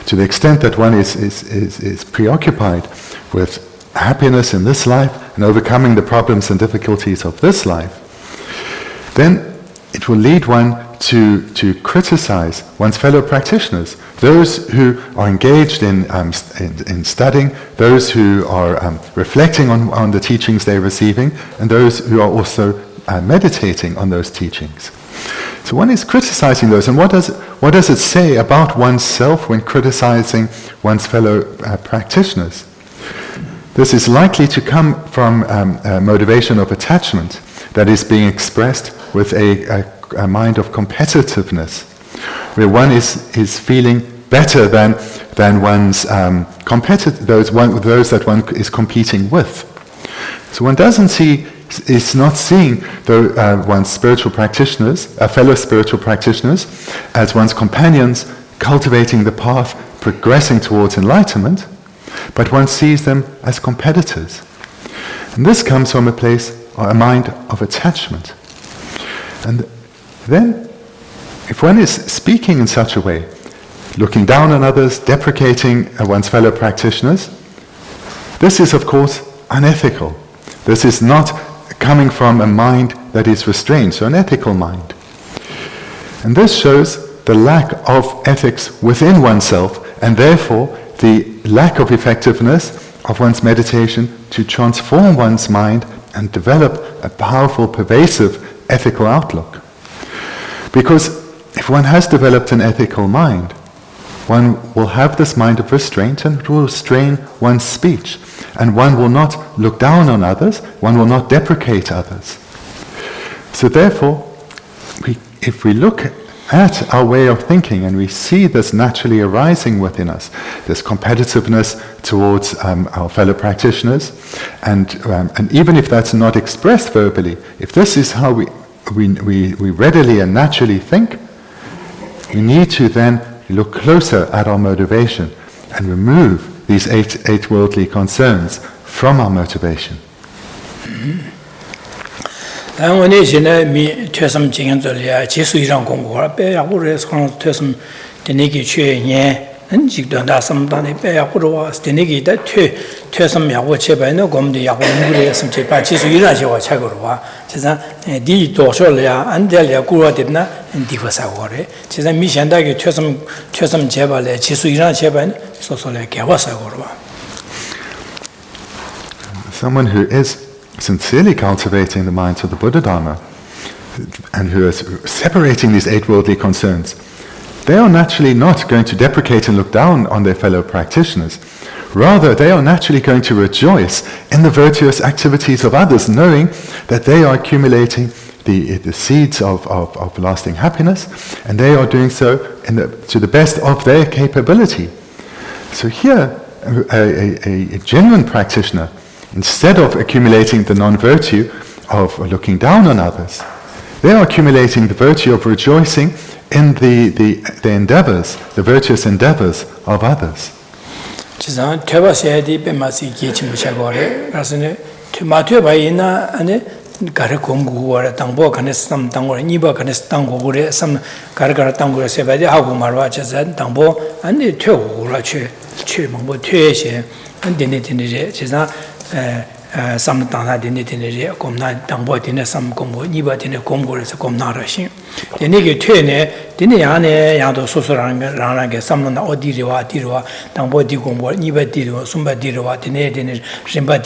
to the extent that one is preoccupied with happiness in this life and overcoming the problems and difficulties of this life, then it will lead one to criticize one's fellow practitioners, those who are engaged in studying, those who are reflecting on the teachings they're receiving, and those who are also meditating on those teachings. So one is criticizing those, and what does it say about oneself when criticizing one's fellow practitioners? This is likely to come from a motivation of attachment that is being expressed with a mind of competitiveness, where one is feeling better than one's those that one is competing with. So one doesn't see is not seeing one's spiritual practitioners, fellow spiritual practitioners, as one's companions cultivating the path, progressing towards enlightenment, but one sees them as competitors. And this comes from a place, or a mind of attachment. And then, if one is speaking in such a way, looking down on others, deprecating one's fellow practitioners, this is, of course, unethical. This is not coming from a mind that is restrained, so an ethical mind. And this shows the lack of ethics within oneself, and therefore the lack of effectiveness of one's meditation to transform one's mind and develop a powerful, pervasive ethical outlook. Because if one has developed an ethical mind, one will have this mind of restraint, and it will restrain one's speech. And one will not look down on others, one will not deprecate others. So therefore, if we look at our way of thinking and we see this naturally arising within us, this competitiveness towards our fellow practitioners, and even if that's not expressed verbally, if this is how we readily and naturally think, we need to then look closer at our motivation and remove these eight worldly concerns from our motivation. Someone who is sincerely cultivating the minds of the Buddha Dharma and who is separating these eight worldly concerns, they are naturally not going to deprecate and look down on their fellow practitioners. Rather, they are naturally going to rejoice in the virtuous activities of others, knowing that they are accumulating the seeds of lasting happiness, and they are doing so to the best of their capability. So here, a genuine practitioner, instead of accumulating the non-virtue of looking down on others, they are accumulating the virtue of rejoicing in the endeavors, the virtuous endeavors of others. Sam Tana dine Gomna, Dambo dine Sam Gombo, Niba dine Gombo is a Gomna Rashing. The Nigi Tune, Diniane, Yado Sosorang, Rananga, Samana Odiriwa, Dirwa, Dambo di Gombo, Niba Dirwa, Sumba Dirwa, Dine, Rimba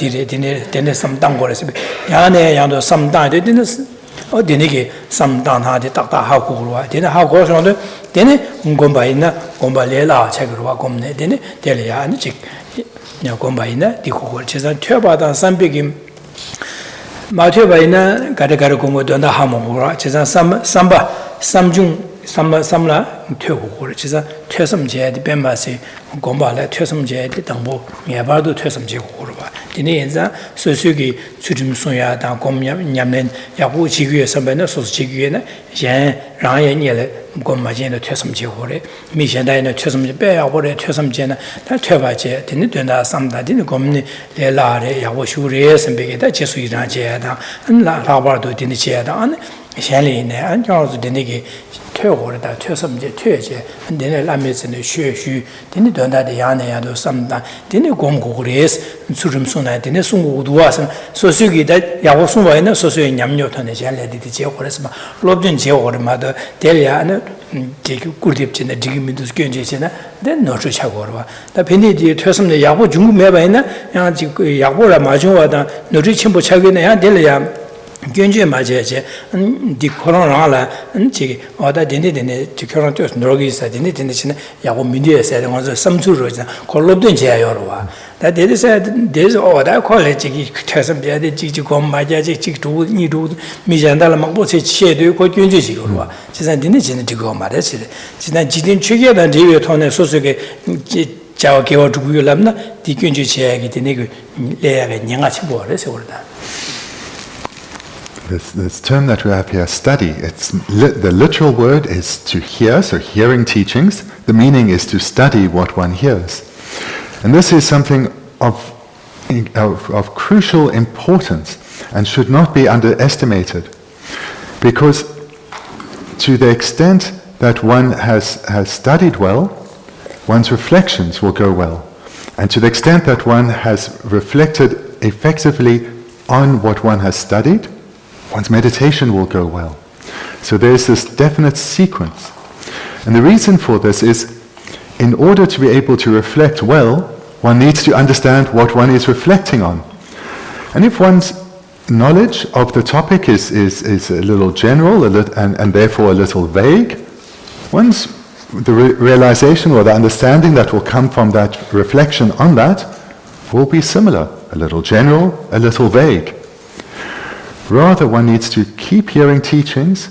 Dine, some Dangores, Yane, Yando, some died, or Dinigi, some down had the Tata Hakurua, Dina Hakosh, Dine, Gombaina, Gombalela, Chagrua, Gomne, Dine, Delia, and Chick. Gombaina, the Kuchis, Turbata, some big Matubaina, Gadagara Gombo, Dona Hamura, Chisa, Samba, Samjung, Samla, Tuku, Chisa, Tursum Jed, Bembasi, Gombala, Tursum Jed, Dambo, Miabado, Tursum Jehurva. Dineza, Susugi, Sujum Suya, Gom Yamen, Yabu Chigu, Sabana, Sos Chiguena, Jan, Ryan Yele, Gomajana, Tursum Jehore, Mishana, Tursum Bear, or Tursum Jena, that Turbaje, Diniduna, some that didn't come the Lare, Yawashuri, and Begeta, Jesuita Jeda, and La Rabardo Dinicheda, and Shalina, and Charles Dinigi. That Tursum Turje, and then Lamis and the Shu, didn't do that the Yana, some didn't go Gores, and Surum Suna, didn't soon do us, and so Sugi that Yawasuma and Sosu in Yamnyoton, the Jella did the Jehorisma, Lobden Jeho, mother, Delia, and take Kudip in the Digiminus Gunjina, then no Chagorva. The Penny Tursum the Yabu Jungu Mebana, and Yabura Majua, no Richimbo Chagina, Delia. Genji Majeje, and the Corona, and Chi, or that didn't in it to current Norgis, I didn't in the Yawomindia said, and was some two roads called Lobden Jayorova. That they said, this or that college, Tasam Jadi, Chichicom, Majaji, to Nidu, Mijandala Mabosi, Chedu, called Genji. She's a dinner to go, Madame. She's not Jidin Trigger and Jivotone, Sosuke, Jawaki or to Gulamna, the Genji Chag, the Nigger, Lea, and Yangachi Boris, or that. this term that we have here, study, the literal word is to hear, so hearing teachings. The meaning is to study what one hears. And this is something of crucial importance and should not be underestimated. Because to the extent that one has studied well, one's reflections will go well. And to the extent that one has reflected effectively on what one has studied, one's meditation will go well. So there's this definite sequence. And the reason for this is, in order to be able to reflect well, one needs to understand what one is reflecting on. And if one's knowledge of the topic is a little general and therefore a little vague, the realization or the understanding that will come from that reflection on that will be similar, a little general, a little vague. Rather, one needs to keep hearing teachings,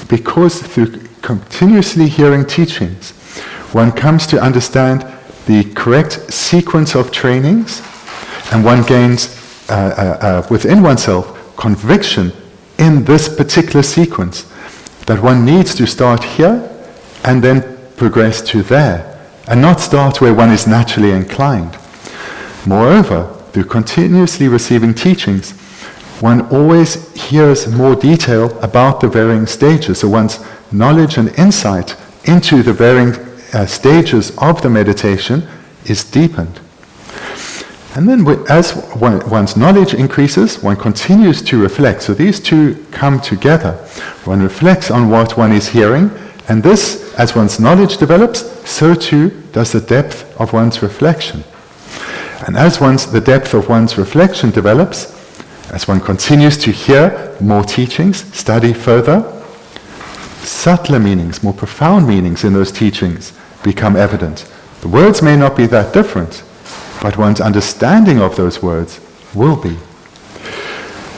because through continuously hearing teachings, one comes to understand the correct sequence of trainings, and one gains within oneself conviction in this particular sequence, that one needs to start here and then progress to there, and not start where one is naturally inclined. Moreover, through continuously receiving teachings, one always hears more detail about the varying stages, so one's knowledge and insight into the varying stages of the meditation is deepened. And then as one's knowledge increases, one continues to reflect. So these two come together. One reflects on what one is hearing, and this, as one's knowledge develops, so too does the depth of one's reflection. And as the depth of one's reflection develops, as one continues to hear more teachings, study further, subtler meanings, more profound meanings in those teachings become evident. The words may not be that different, but one's understanding of those words will be.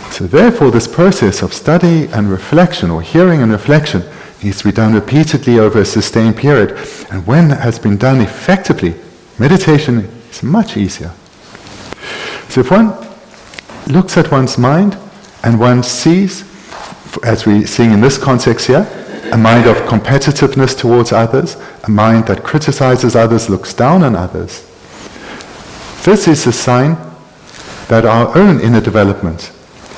So therefore, this process of study and reflection, or hearing and reflection, needs to be done repeatedly over a sustained period. And when it has been done effectively, meditation is much easier. So if one looks at one's mind and one sees, as we're seeing in this context here, a mind of competitiveness towards others, a mind that criticizes others, looks down on others, this is a sign that our own inner development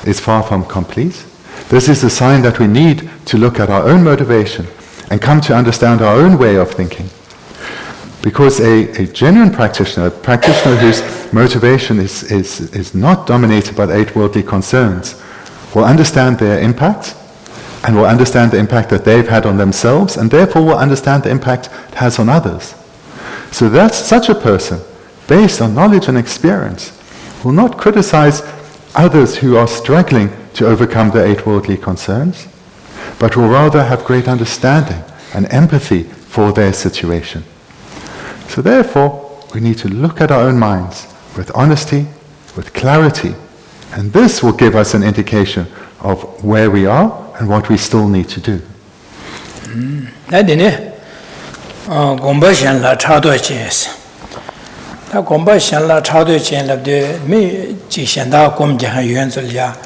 is far from complete. This is a sign that we need to look at our own motivation and come to understand our own way of thinking. Because a genuine practitioner, a practitioner whose motivation is not dominated by the 8 worldly concerns, will understand their impact, and will understand the impact that they've had on themselves, and therefore will understand the impact it has on others. So that's such a person, based on knowledge and experience, will not criticize others who are struggling to overcome the 8 worldly concerns, but will rather have great understanding and empathy for their situation. So therefore, we need to look at our own minds with honesty, with clarity, and this will give us an indication of where we are and what we still need to do. 다 공부 신라 차도 전랍데 미 지신다 공장 연설이야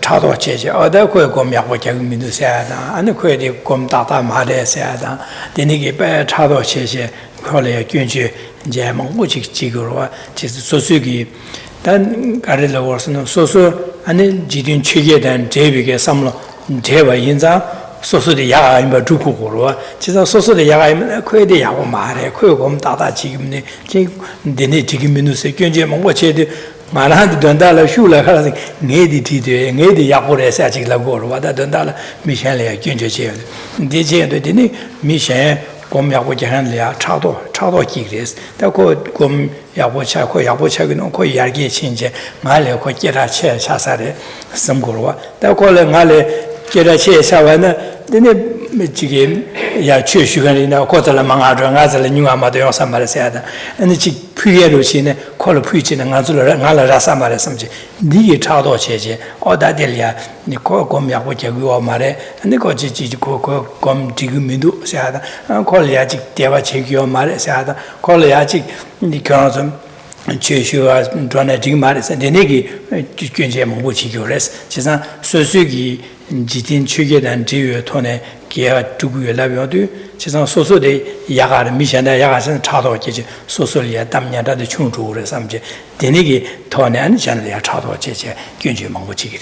차도 제제 어디 거에 공약고 적민도세다 아니 거에 공다다 말해서다 되니게 배 차도 제제 콜에 균지 이제 뭐지 지구로 지수 소수기 단 가르려고서는 소수 아니 지든 체계된 제비게 삼로 제와 인자 소소의 야가임을 두고 거로 진짜 소소의 야가임은 거에대 야고 말해 거고 다다 지금네 지금 지금 민우세 견제 뭔가 제대 말한데 된다라 슈라 하라서 네디티데 네디 야고래서 지라고 와다 된다라 미션에 견제제 디제도 되니 미션 곰야고 제한이야 차도 기그레스 다고 곰 야고 차고 야고 차기는 거 이야기 친제 말래 거 깨라 체 사사래 섬고로 다고래 말래 깨라체 사와는 근데 지금 야 최슈간이나 고달라 망아져 가서 뉴아마도 영상 말해서야다. 근데 지 피에로시네 콜로 피지는 가줄라 나라라사 말했음지. 니게 차도 제제 어다델이야. 니 고곰야고 제고 말해. 근데 거지지 고곰 지금도 세하다. 콜야직 대화 제기요 말해서야다. 콜야직 니 그런 Cheshua Dwana Digmaris and Denegi Junjamabuchi Gores, Chizan Sosugi, Jitin Chuget and Jiu Tone, Gia Tugu Laviodu, Chizan Soso de Yagar, Mishanda Yagas and Chado, Sosolia, Damyada the Chunju or Samje, Denegi, Tone and Janlia Chado, Junjamabuchi.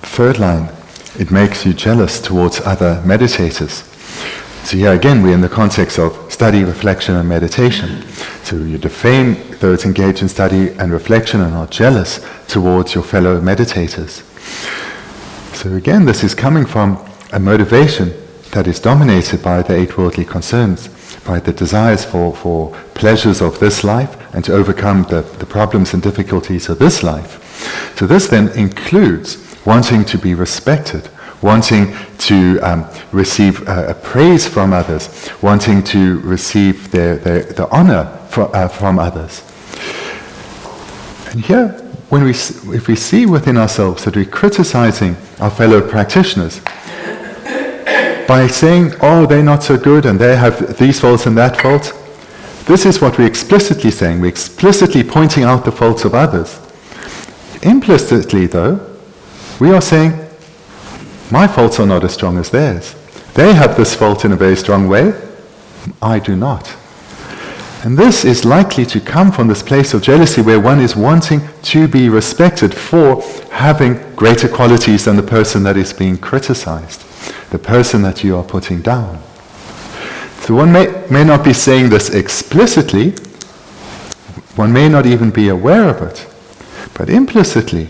Third line, it makes you jealous towards other meditators. So here again, we're in the context of study, reflection, and meditation. So you defame those engaged in study and reflection and are jealous towards your fellow meditators. So again, this is coming from a motivation that is dominated by the 8 worldly concerns, by the desires for pleasures of this life and to overcome the problems and difficulties of this life. So this then includes wanting to be respected, wanting to receive praise from others, wanting to receive the honor from others. And here, if we see within ourselves that we're criticizing our fellow practitioners by saying, oh, they're not so good and they have these faults and that fault, this is what we're explicitly saying. We're explicitly pointing out the faults of others. Implicitly, though, we are saying, my faults are not as strong as theirs. They have this fault in a very strong way. I do not. And this is likely to come from this place of jealousy where one is wanting to be respected for having greater qualities than the person that is being criticized, the person that you are putting down. So one may not be saying this explicitly, one may not even be aware of it, but implicitly,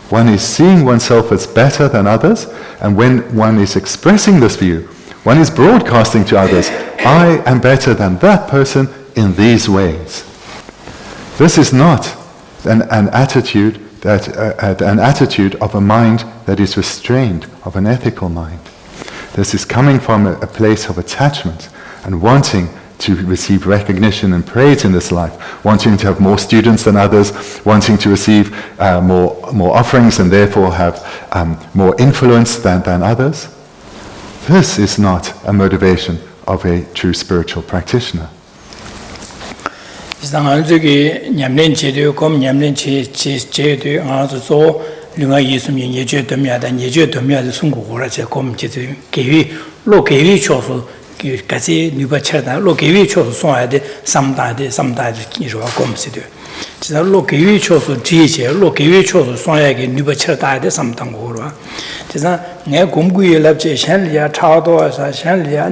one is seeing oneself as better than others, and when one is expressing this view, one is broadcasting to others, I am better than that person in these ways. This is not an attitude of a mind that is restrained, of an ethical mind. This is coming from a place of attachment and wanting to receive recognition and praise in this life, wanting to have more students than others, wanting to receive more offerings and therefore have more influence than others. This is not a motivation of a true spiritual practitioner. Kasi nuba chada lo kewi chosu soya de samda irwa gomsido. Chida lo kewi chosu jiche, lo kewi chosu soya ge nuba chada de samdang gorwa. Chida nga gomguye labche shen liya chado sa shen liya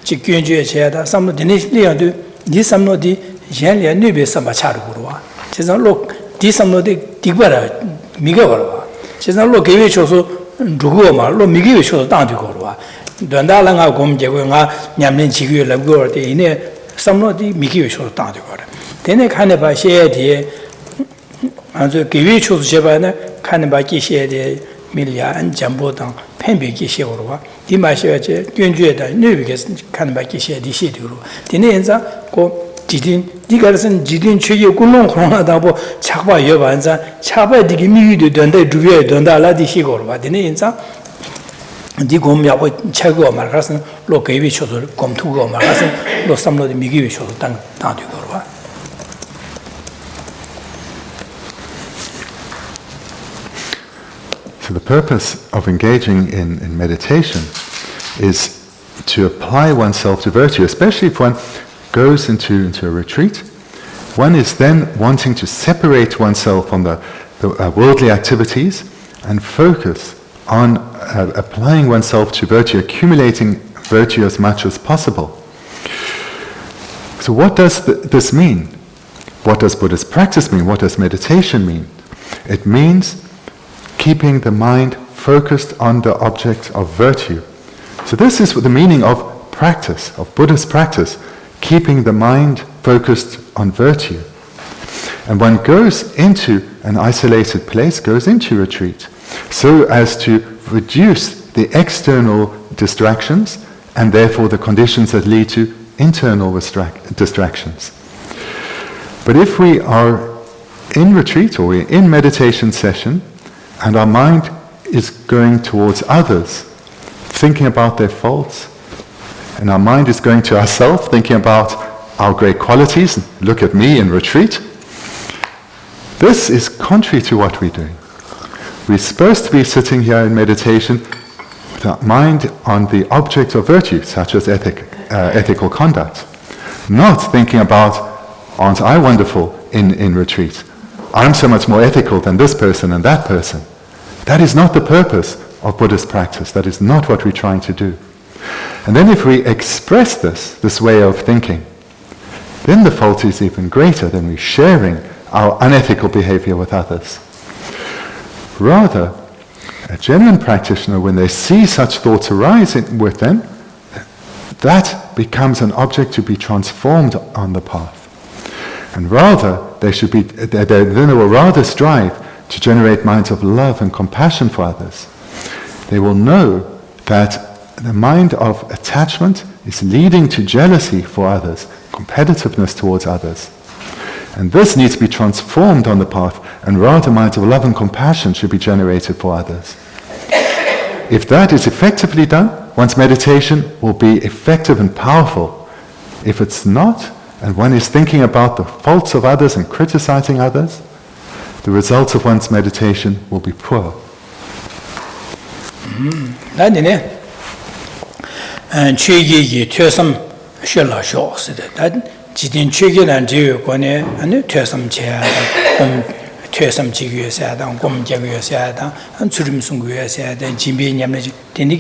chi gyönjue che da samdo dine liya du di samdo di shen liya nube samba charu gorwa. Chida lo di samdo di digbara miga gorwa. Chida lo kewi chosu rugo ma lo migiwe chosu dangdi gorwa. Dondalanga gom jego nga nyamlen chigyo labgo de ine samno di mikiyo sho ta de gore tene khane ba she de anzo gewi chu su ba na khane ba ki she de milya an jambo dang penbi ki she gorwa di ma she je gyönjue da nöbi ge khane ba ki she di she de ro tene enza ko jidin digar선 jidin chöye kulong khona da bo chakba yo banza chaba digi mi de donda duye donda la di she gorwa tene enza di gom ya bo chego ma 가서 로 개위 초도 gom tugo ma 가서 로 삼로 디 미기 초도 땅 되고 봐. So the purpose of engaging in meditation is to apply oneself to virtue, especially if one goes into a retreat. One is then wanting to separate oneself from the worldly activities and focus on applying oneself to virtue, accumulating virtue as much as possible. So what does this mean? What does Buddhist practice mean? What does meditation mean? It means keeping the mind focused on the object of virtue. So this is the meaning of practice, of Buddhist practice, keeping the mind focused on virtue. And one goes into an isolated place, goes into retreat, so as to reduce the external distractions and therefore the conditions that lead to internal distractions. But if we are in retreat or we're in meditation session and our mind is going towards others, thinking about their faults, and our mind is going to ourselves, thinking about our great qualities, look at me in retreat. This is contrary to what we're doing. We're supposed to be sitting here in meditation with our mind on the object of virtue, such as ethical conduct. Not thinking about, aren't I wonderful in retreat? I'm so much more ethical than this person and that person. That is not the purpose of Buddhist practice. That is not what we're trying to do. And then if we express this way of thinking, then the fault is even greater. Then we're sharing our unethical behavior with others. Rather, a genuine practitioner, when they see such thoughts arise with them, that becomes an object to be transformed on the path. And rather, they will rather strive to generate minds of love and compassion for others. They will know that the mind of attachment is leading to jealousy for others, competitiveness towards others. And this needs to be transformed on the path, and rather minds of love and compassion should be generated for others. If that is effectively done, one's meditation will be effective and powerful. If it's not, and one is thinking about the faults of others and criticizing others, the results of one's meditation will be poor. Jidin chöge dan jiyo kone tösam chaya dan tösam jiyo saya dan gom jago saya dan tsurim sungu saya dan jimbi nyamne deni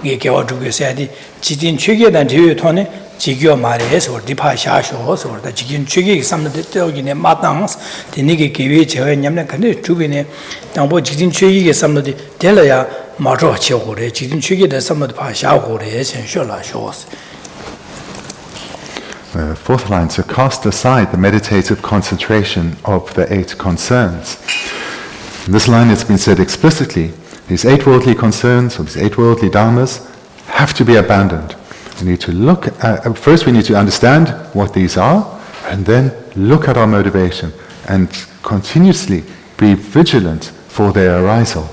ge gewa jugo saya di jidin chöge dan jiyo tone jiyo mare so dipa sha sho so da jidin chöge samne de togine matang deni ge gewe jewe nyamne kane jubine dangbo jidin chöge ge samne de dela ya ma zho che go re jidin chöge de samne de pa sha go re chen sho la sho. Fourth line, to cast aside the meditative concentration of the 8 concerns. In this line it's been said explicitly, these 8 worldly concerns, or these 8 worldly dharmas, have to be abandoned. We need to look at, first we need to understand what these are, and then look at our motivation, and continuously be vigilant for their arisal.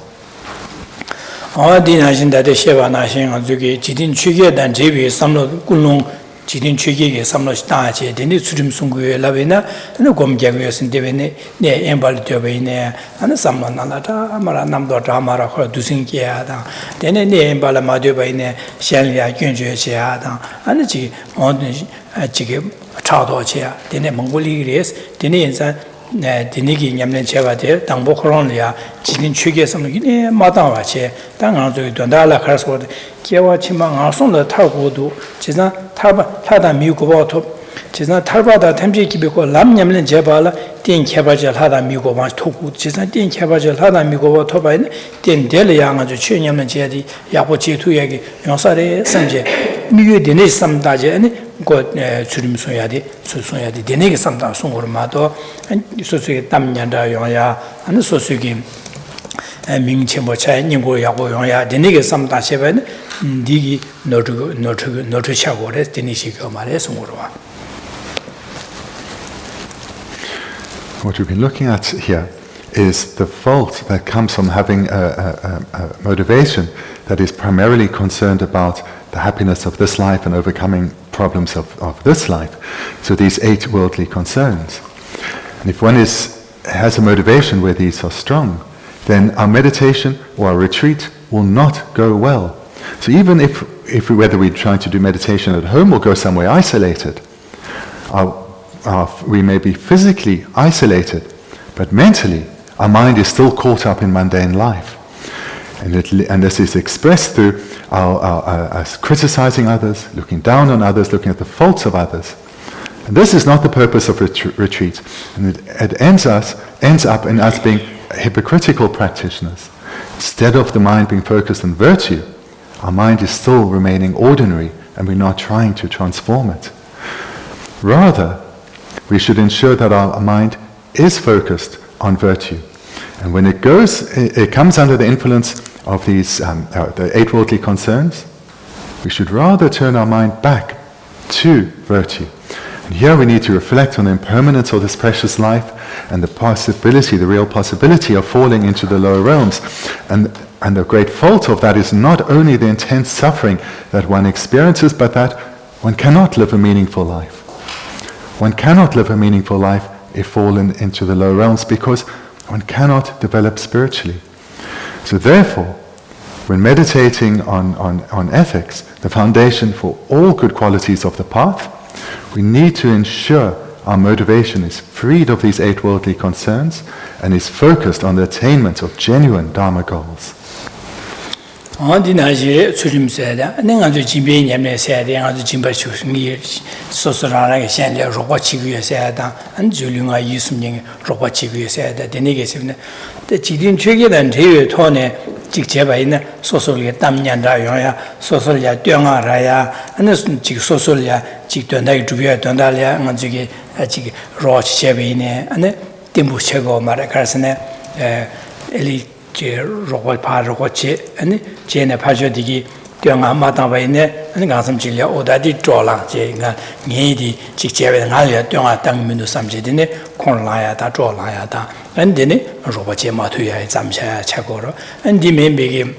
Jidin chöge samlo shtaje deni tsurim sunguye labena ne gom jagyo sin devene ne embal tobene ana samlo nalata amara namdo dhamara kho dusing kya da dene ne embal ma de baine shanlia gyönjö kya da ana ji on ji chado kya dene mongoli res dene insan dene gi nyamne cheba de dangbo khron ya jidin chöge samlo ne madawa che dangang zo dondala kharso kewa chima ngason da tagodu 지나 타다 미고바토 지나 탈바다 템지 기베고 람냠는 제발라 땡 개바절 하다 미고바 토고 지나 땡 개바절 하다 미고바 토바인 땡델 양아주 최냠는 제디 야보 제투야기 용사레 선제 미유데네 삼다제 아니 고 주림소야디 수소야디 데네게 삼다 송고르마도 소소게 담년다 용야 아니 소소게 민체모 차이 닝고 야고 용야 데네게 삼다 세베는 디기 노트 차고레 데니시고 말에 송고르와. What we've been looking at here is the fault that comes from having a motivation that is primarily concerned about the happiness of this life and overcoming problems of this life. So these 8 worldly concerns. And if one has a motivation where these are strong, then our meditation or our retreat will not go well. So even if whether we're trying to do meditation at home or go somewhere isolated, we may be physically isolated, but mentally our mind is still caught up in mundane life. And this is expressed through us criticizing others, looking down on others, looking at the faults of others. And this is not the purpose of retreat. And it ends up in us being hypocritical practitioners. Instead of the mind being focused on virtue, our mind is still remaining ordinary and we're not trying to transform it. Rather, we should ensure that our mind is focused on virtue. And when it comes under the influence of these the 8 worldly concerns, we should rather turn our mind back to virtue. And here we need to reflect on the impermanence of this precious life and the real possibility of falling into the lower realms. And the great fault of that is not only the intense suffering that one experiences, but that one cannot live a meaningful life. One cannot live a meaningful life if fallen into the low realms, because one cannot develop spiritually. So therefore, when meditating on ethics, the foundation for all good qualities of the path, we need to ensure our motivation is freed of these 8 worldly concerns and is focused on the attainment of genuine Dharma goals. Ordinary Surim said, and then to Jimmy Yamne said, and to Jimba Shusmi, Sosara, Shanley, Robachi said, and Julunga using Robachi said that the negative, the Chidin Trigger and Terry Tone, Chicheva in Sosolia, Tamyanda, Sosolia, Dionga Raya, and the Sosolia, Chitunda, Jubia, Dondalia, and Jigi, Roch Chevine, and the Timbuchego, Maracarsane, Eli. Robot Paroche, and Jane Pajodigi, Dionga Matavaine, and Gasamjilia, Odadi Jola, Jenga, Nidi, Chichev and Alia, Dionga Tangmindu Samjidine, Conlayata, Jolayata, and then Roboche Matuya, Zamcha, Chagoro, and the main begin.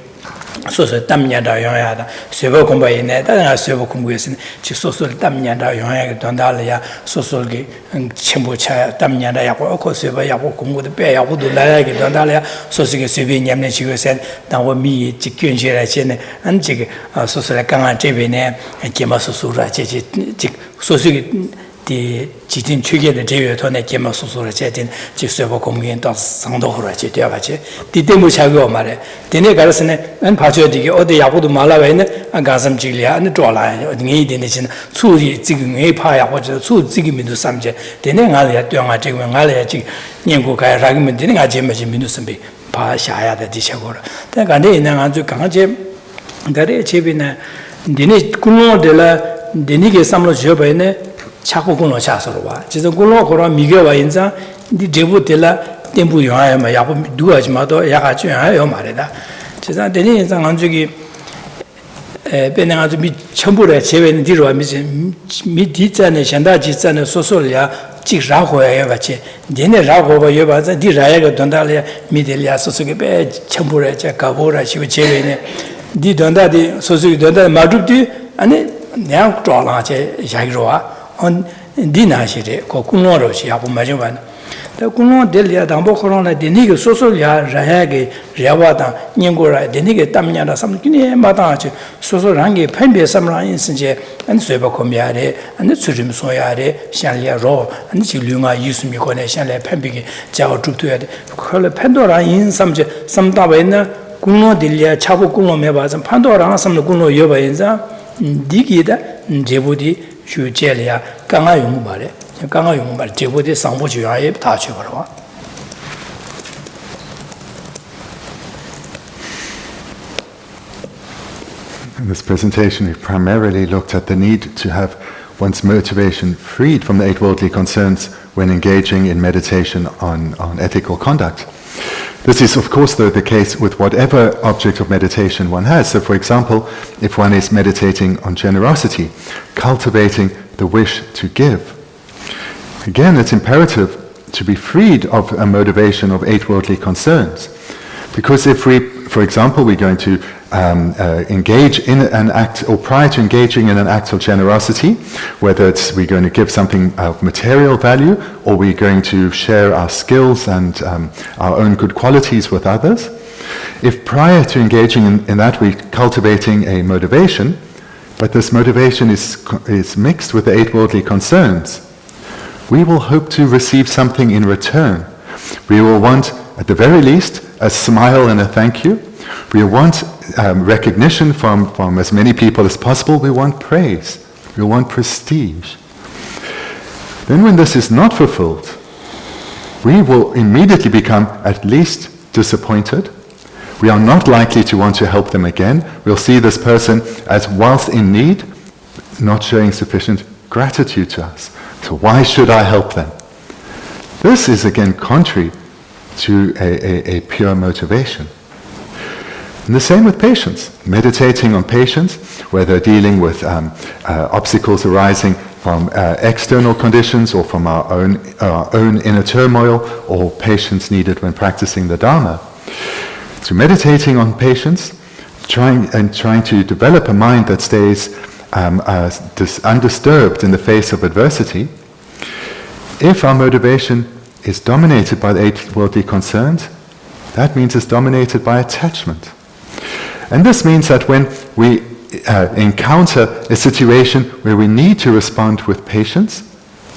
So Tamyada Yoyada, Sevo Combaine, and Sevo Combuisin, Chisosul Tamyada Yoyag, Dondalia, Sosolgi, and Chimbucha, Tamyada Yapo, Seva Yapo, Kumu, the Bay, Abu Lag, Dondalia, Sosig Sivin Yamne, said, that were me, Chikin Jirachin, and Chig, Sosalakanga, Jevine, and Kimasusura, Sosig. The Chitin Trigger, the Javio Tone Kema Susura Chetin, Chisevo Coming to Sandora Chitiavache, the Demuchago Mare, the Negarasene, and Patrioti, or the Yabu Malavene, and Gazam Gilia, and the Drawline, or the Nation, two zigging a pie, what the two zigging into Samje, the Nengalia, Donga, Jimangalia, Yanguka, Ragman, the Nagajim, Minusambi, Pashaya, the Dishagora. The Gande, Nanganju Kangaje, the Chevina, the Kuno de la Denige Samlo Jobene. 차고군로 차서로와 지금 군로 거라 미겨와 인자 니 제부텔라 템부 요하야마 야고 누가지마도 야가지 요하요 말이다 지금 되는 인상 안주기 배낭아주 미 전부래 제외는 뒤로 미 뒤자네 현다지자네 소소리야 직라고야 같이 니네 라고가 여봐서 뒤라야가 돈달이야 미델이야 소소게 배 전부래 제가보라 시고 제외네 니 돈다디 소소게 돈다 마두디 아니 내가抓了제 야기로와 on dinashire ko kunoro shi abu majiban da kuno delia dambo korona denige sosolia rahage rewada nyingora denige tamnyara samkini madachi sosorange pembe samra insinje an sweba komyare an tsurim soyare shanlia ro an chilunga yusumi kone shanle pembige jago truptuade kole pendora in samje samdabena kuno delia chabu kuno mebazam pandora samno kuno yobainza digida 제부디 주제리아 강아 용무 말에 강아 용무 말 제부디 상부 주야에 다 줘버려. In this presentation, we've primarily looked at the need to have one's motivation freed from the 8 worldly concerns when engaging in meditation on ethical conduct. This is, of course, though, the case with whatever object of meditation one has. So, for example, if one is meditating on generosity, cultivating the wish to give. Again, it's imperative to be freed of a motivation of 8 worldly concerns. Because if we, for example, we're going to engage in an act, or prior to engaging in an act of generosity, whether it's we're going to give something of material value, or we're going to share our skills and our own good qualities with others, if prior to engaging in that we're cultivating a motivation, but this motivation is mixed with the 8 worldly concerns, we will hope to receive something in return. We will want, at the very least, a smile and a thank you. We want recognition from as many people as possible. We want praise. We want prestige. Then when this is not fulfilled, we will immediately become at least disappointed. We are not likely to want to help them again. We'll see this person as whilst in need, not showing sufficient gratitude to us. So why should I help them? This is again contrary to a pure motivation. And the same with patience. Meditating on patience, whether dealing with obstacles arising from external conditions or from our own inner turmoil, or patience needed when practicing the Dharma. So meditating on patience, trying to develop a mind that stays undisturbed in the face of adversity, If our motivation is dominated by the 8 worldly concerns, that means it's dominated by attachment. And this means that when we encounter a situation where we need to respond with patience,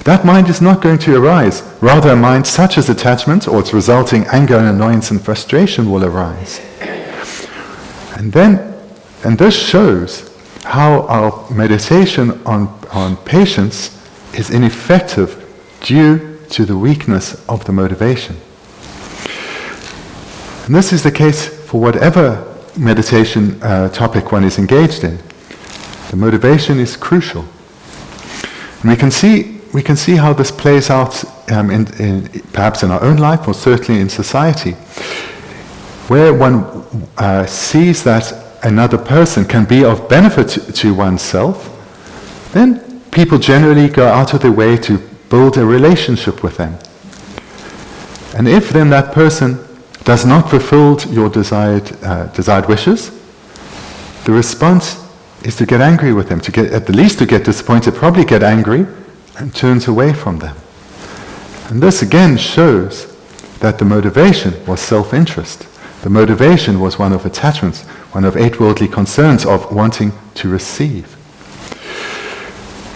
that mind is not going to arise. Rather, a mind such as attachment or its resulting anger and annoyance and frustration will arise. And this shows how our meditation on patience is ineffective due to the weakness of the motivation. And this is the case for whatever meditation topic one is engaged in. The motivation is crucial. And we can see how this plays out perhaps in our own life or certainly in society, where one sees that another person can be of benefit to oneself, then people generally go out of their way to build a relationship with them. And if then that person does not fulfill your desired wishes, the response is to get angry with them, at the least to get disappointed, probably get angry, and turns away from them. And this again shows that the motivation was self-interest. The motivation was one of attachments, one of 8 worldly concerns of wanting to receive.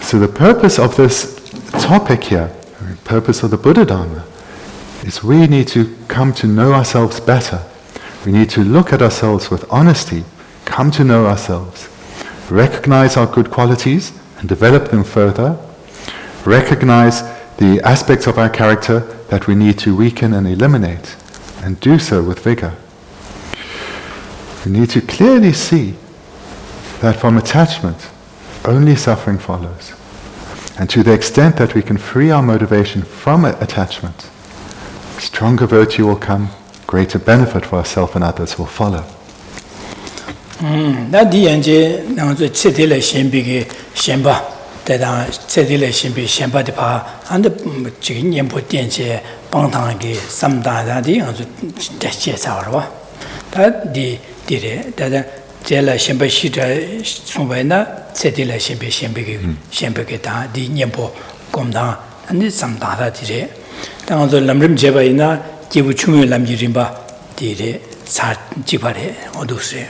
So the purpose of this topic here, the purpose of the Buddha Dharma, is we need to come to know ourselves better. We need to look at ourselves with honesty, come to know ourselves, recognize our good qualities and develop them further, recognize the aspects of our character that we need to weaken and eliminate, and do so with vigor. We need to clearly see that from attachment, only suffering follows. And to the extent that we can free our motivation from attachment, stronger virtue will come, greater benefit for ourselves and others will follow. 제라 셴바 시다 송바이나 세딜라 셴베 셴베게다 디 녀보 곰다 안디 삼다다 디레 당어서 람림 제바이나 기부 충을 남지림바 디레 사 지바레 어두세.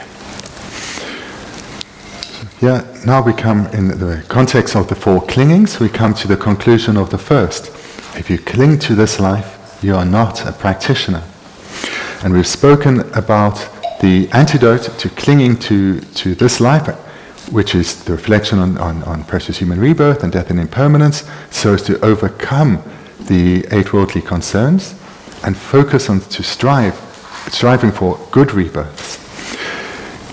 Yeah, now we come in the context of the 4 clingings, we come to the conclusion of the first. If you cling to this life, you are not a practitioner. And we've spoken about the antidote to clinging to this life, which is the reflection on precious human rebirth and death and impermanence, so as to overcome the 8 worldly concerns and focus on striving for good rebirths.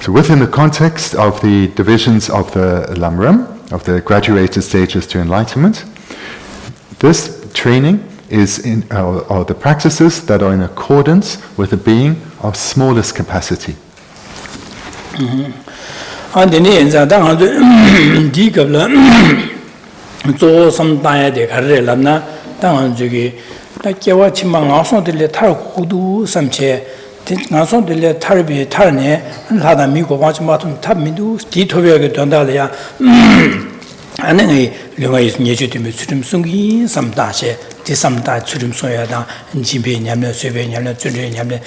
So within the context of the divisions of the lamrim, of the graduated stages to enlightenment, this training are the practices that are in accordance with the being of smallest capacity. 아니 령아이 예주되면 수림 숨기 삼다시 디삼다 수림 소야다 진배 냠려 쇠배 냠려 준례 냠려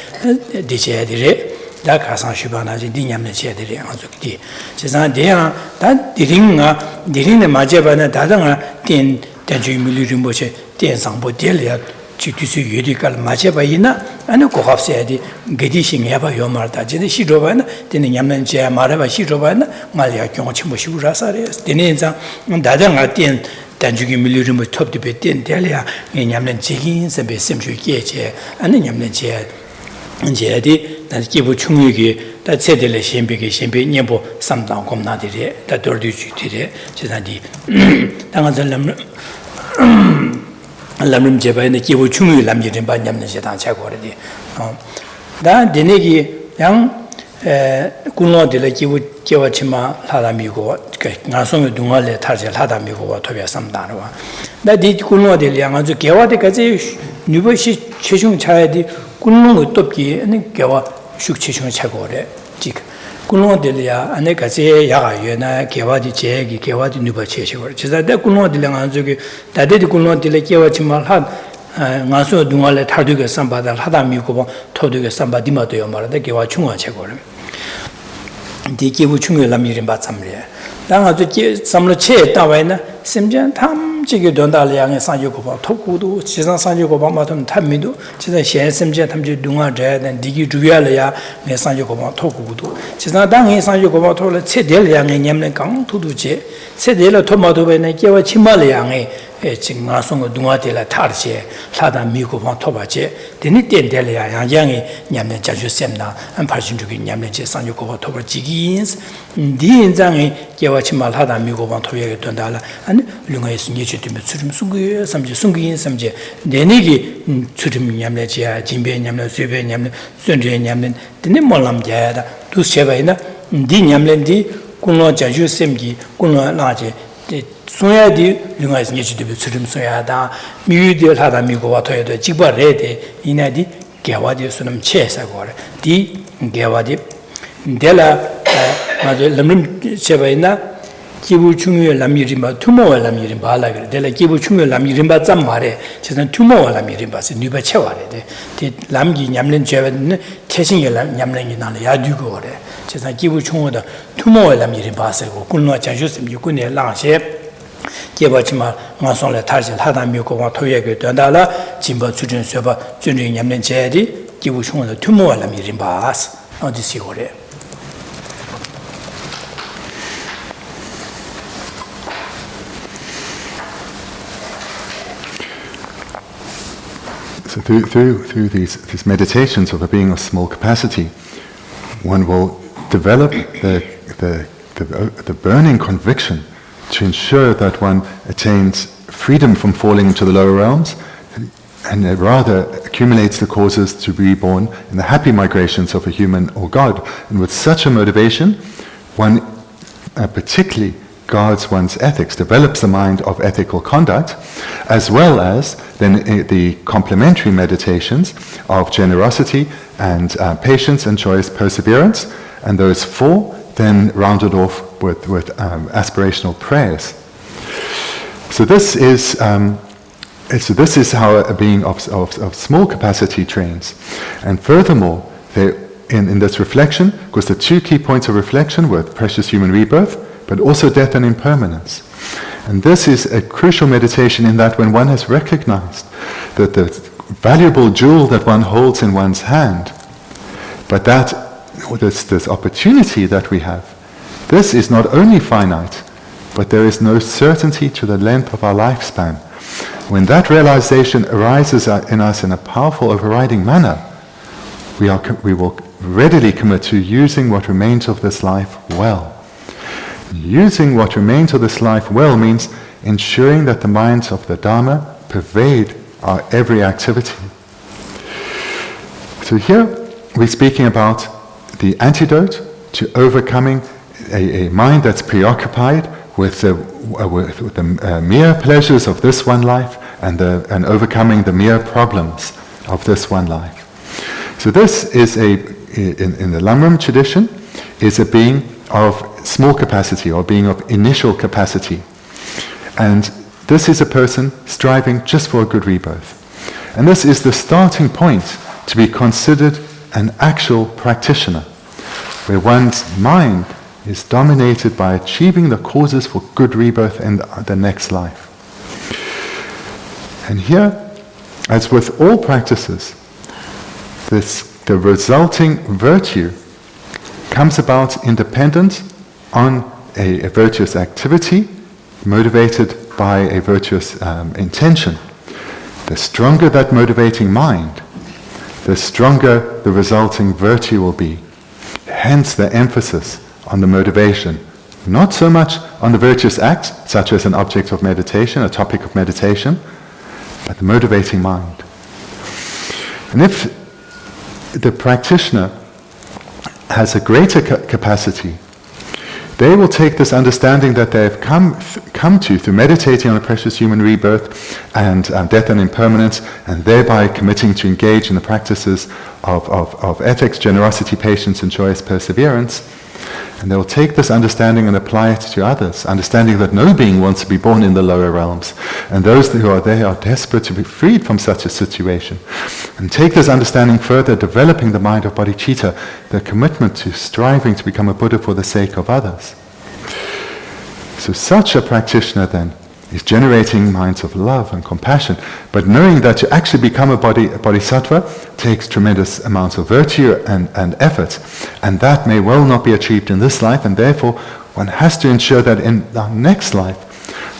디제들이 다 가상 시바나지 디냠려 제들이 아주디 제상 대야 다 디링네 마제바나 다당아 된 대주밀이 뭐지 대상보 될이야 지투수 유리갈 마제바이나 아니 고합세야디 게디싱 해봐 요말다 제데 시로바나 되는 냠는 제 말해봐 시로바나 말이야 경치 뭐 시우라사레 되는 장 다당아 된 단주기 밀리르 뭐 톱디베 된 될이야 냠는 지긴 세베 심주게제 아니 냠는 제 제디 다 기부 충육이 다 제들의 신비게 신비 녀보 삼당 검나들이 다 돌두주들이 제단디 당한절람 람림 제바에 기부 충이 남지는 반냠는 세상 최고래디 다 데네기 양 군노들 기부 개와치마 하다미고 나송의 동안에 타지 하다미고 토비아 삼다로와 나디 군노들 양 아주 개와데까지 뉴버시 최중 차야디 군노의 돕기 개와 숙체중 최고래 지 kulunga dilia ane kaze yaga yena kewa di chegi kewa di nuba cheshi war chiza da kulunga dilia nganzo ki dade di kulunga dilia kewa chimal had nganzo dunga le tardu ke samba dal hada mi kubo todu ke samba dima doyo mara da kewa chunga che gore di kewa chunga lam yirimba tsamriya da nganzo samlo che tawayi na simjan tam chigi dondali yangi sanju kubo tokudu chizan sanju kubo matum tamidu chizan shen simjan tamchi dunga jaya dan digi juya le ya nge sanju kubo tokudu chizan da nge sanju kubo tola che del yangi nyamne kang tudu che che del to maduwe na kewa chima le yangi nga songo dunga de la tar che lada mi kubo toba che dini ten del ya yangi nyamne jaju semna an parchin jugi nyamne che sanju kubo toba jigi yins di yinzangi kewa chima lada mi kubo toba yagi dondala an lunga yesu nye che tumi tsurim sungu samje sungu yin samje deni ki tsurim nyamle che jimbe nyamle sube nyamle sunre nyamle deni molam jaya da dus cheba ina di nyamle di kunlo jaju semgi kunlo laje sunya di lunga yesu nye che tumi tsurim sunya da miyu di lada mi kuwa toya do jikba re de ina di gewa di sunam che sa gore di gewa di dela mazo lamrim cheba ina 기부 중요한 남이림바 투모와 남이림바 알아그래 내가 기부 중요한 남이림바 짬 말해 저는 투모와 남이림바서 누가 채워야 돼 남기 냠는 죄는 태신이 냠는이 나는 야두고 그래 저는 기부 중요한 투모와 남이림바서 군노 자주심 유군의 랑셰 개바지마 마송래 타질 하다 미고와 토예게 된다라 진바 주준 쇠바 준리 냠는 죄디 기부 중요한 투모와 남이림바서 어디시 그래 So through these meditations of a being of small capacity, one will develop the burning conviction to ensure that one attains freedom from falling into the lower realms, and rather accumulates the causes to be reborn in the happy migrations of a human or God. And with such a motivation, one particularly guards one's ethics, develops the mind of ethical conduct, as well as then the complementary meditations of generosity and patience and joyous perseverance, and those four then rounded off with aspirational prayers. So this is how a being of small capacity trains. And furthermore, in this reflection, because the two key points of reflection were precious human rebirth, but also death and impermanence. And this is a crucial meditation in that when one has recognized that the valuable jewel that one holds in one's hand, but that this opportunity that we have, this is not only finite, but there is no certainty to the length of our lifespan. When that realization arises in us in a powerful overriding manner, we will readily commit to using what remains of this life well. Using what remains of this life well means ensuring that the minds of the Dharma pervade our every activity. So here we're speaking about the antidote to overcoming a mind that's preoccupied with the mere pleasures of this one life and overcoming the mere problems of this one life. So this is in the Lamrim tradition, is a being of small capacity or being of initial capacity. And this is a person striving just for a good rebirth. And this is the starting point to be considered an actual practitioner, where one's mind is dominated by achieving the causes for good rebirth in the next life. And here, as with all practices, the resulting virtue comes about independent on a virtuous activity motivated by a virtuous intention. The stronger that motivating mind, the stronger the resulting virtue will be. Hence the emphasis on the motivation, not so much on the virtuous act, such as an object of meditation, a topic of meditation, but the motivating mind. And if the practitioner has a greater capacity, they will take this understanding that they have come to through meditating on a precious human rebirth and death and impermanence, and thereby committing to engage in the practices of ethics, generosity, patience, and joyous perseverance. And they will take this understanding and apply it to others, understanding that no being wants to be born in the lower realms. And those who are there are desperate to be freed from such a situation. And take this understanding further, developing the mind of bodhicitta, the commitment to striving to become a Buddha for the sake of others. So such a practitioner then is generating minds of love and compassion, but knowing that to actually become a bodhisattva takes tremendous amounts of virtue and effort, and that may well not be achieved in this life, and therefore one has to ensure that in the next life,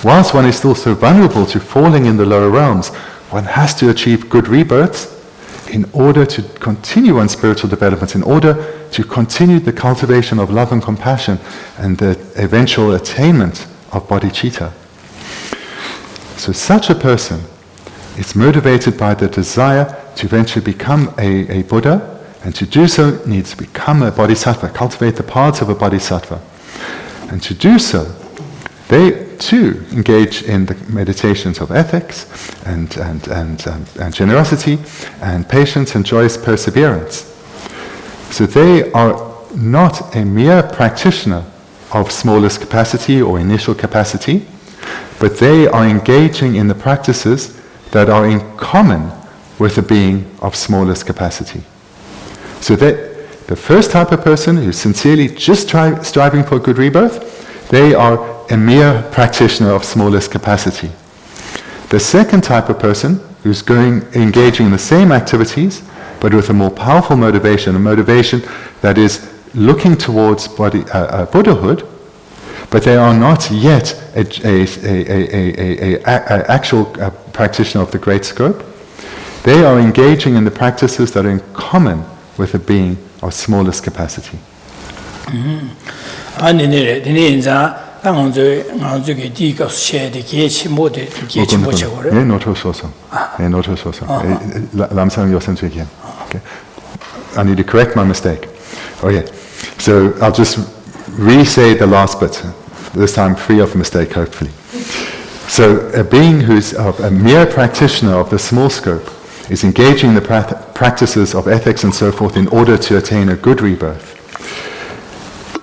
whilst one is still so vulnerable to falling in the lower realms, one has to achieve good rebirths in order to continue one's spiritual development, in order to continue the cultivation of love and compassion and the eventual attainment of bodhicitta. So such a person is motivated by the desire to eventually become a Buddha, and to do so needs to become a bodhisattva, cultivate the parts of a bodhisattva. And to do so, they too engage in the meditations of ethics and generosity and patience and joyous perseverance. So they are not a mere practitioner of smallest capacity or initial capacity, but they are engaging in the practices that are in common with a being of smallest capacity. So the first type of person who's sincerely just striving for good rebirth, they are a mere practitioner of smallest capacity. The second type of person who's engaging in the same activities, but with a more powerful motivation, a motivation that is looking towards Buddhahood, but they are not yet an actual practitioner of the great scope. They are engaging in the practices that are in common with a being of smallest capacity. I need to correct my mistake. Okay, so I'll just re-say the last bit, this time free of mistake, hopefully. So a being who's a mere practitioner of the small scope is engaging in the practices of ethics and so forth in order to attain a good rebirth.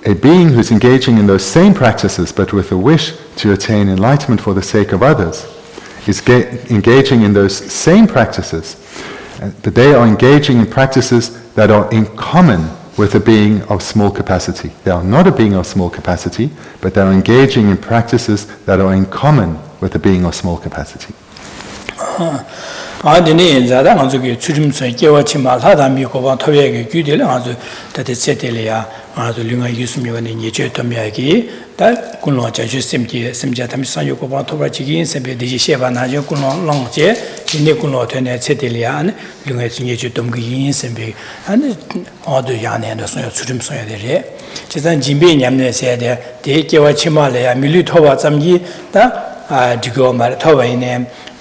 A being who's engaging in those same practices but with a wish to attain enlightenment for the sake of others is engaging in those same practices, but they are engaging in practices that are in common with a being of small capacity. They are not a being of small capacity, but they are engaging in practices that are in common with a being of small capacity.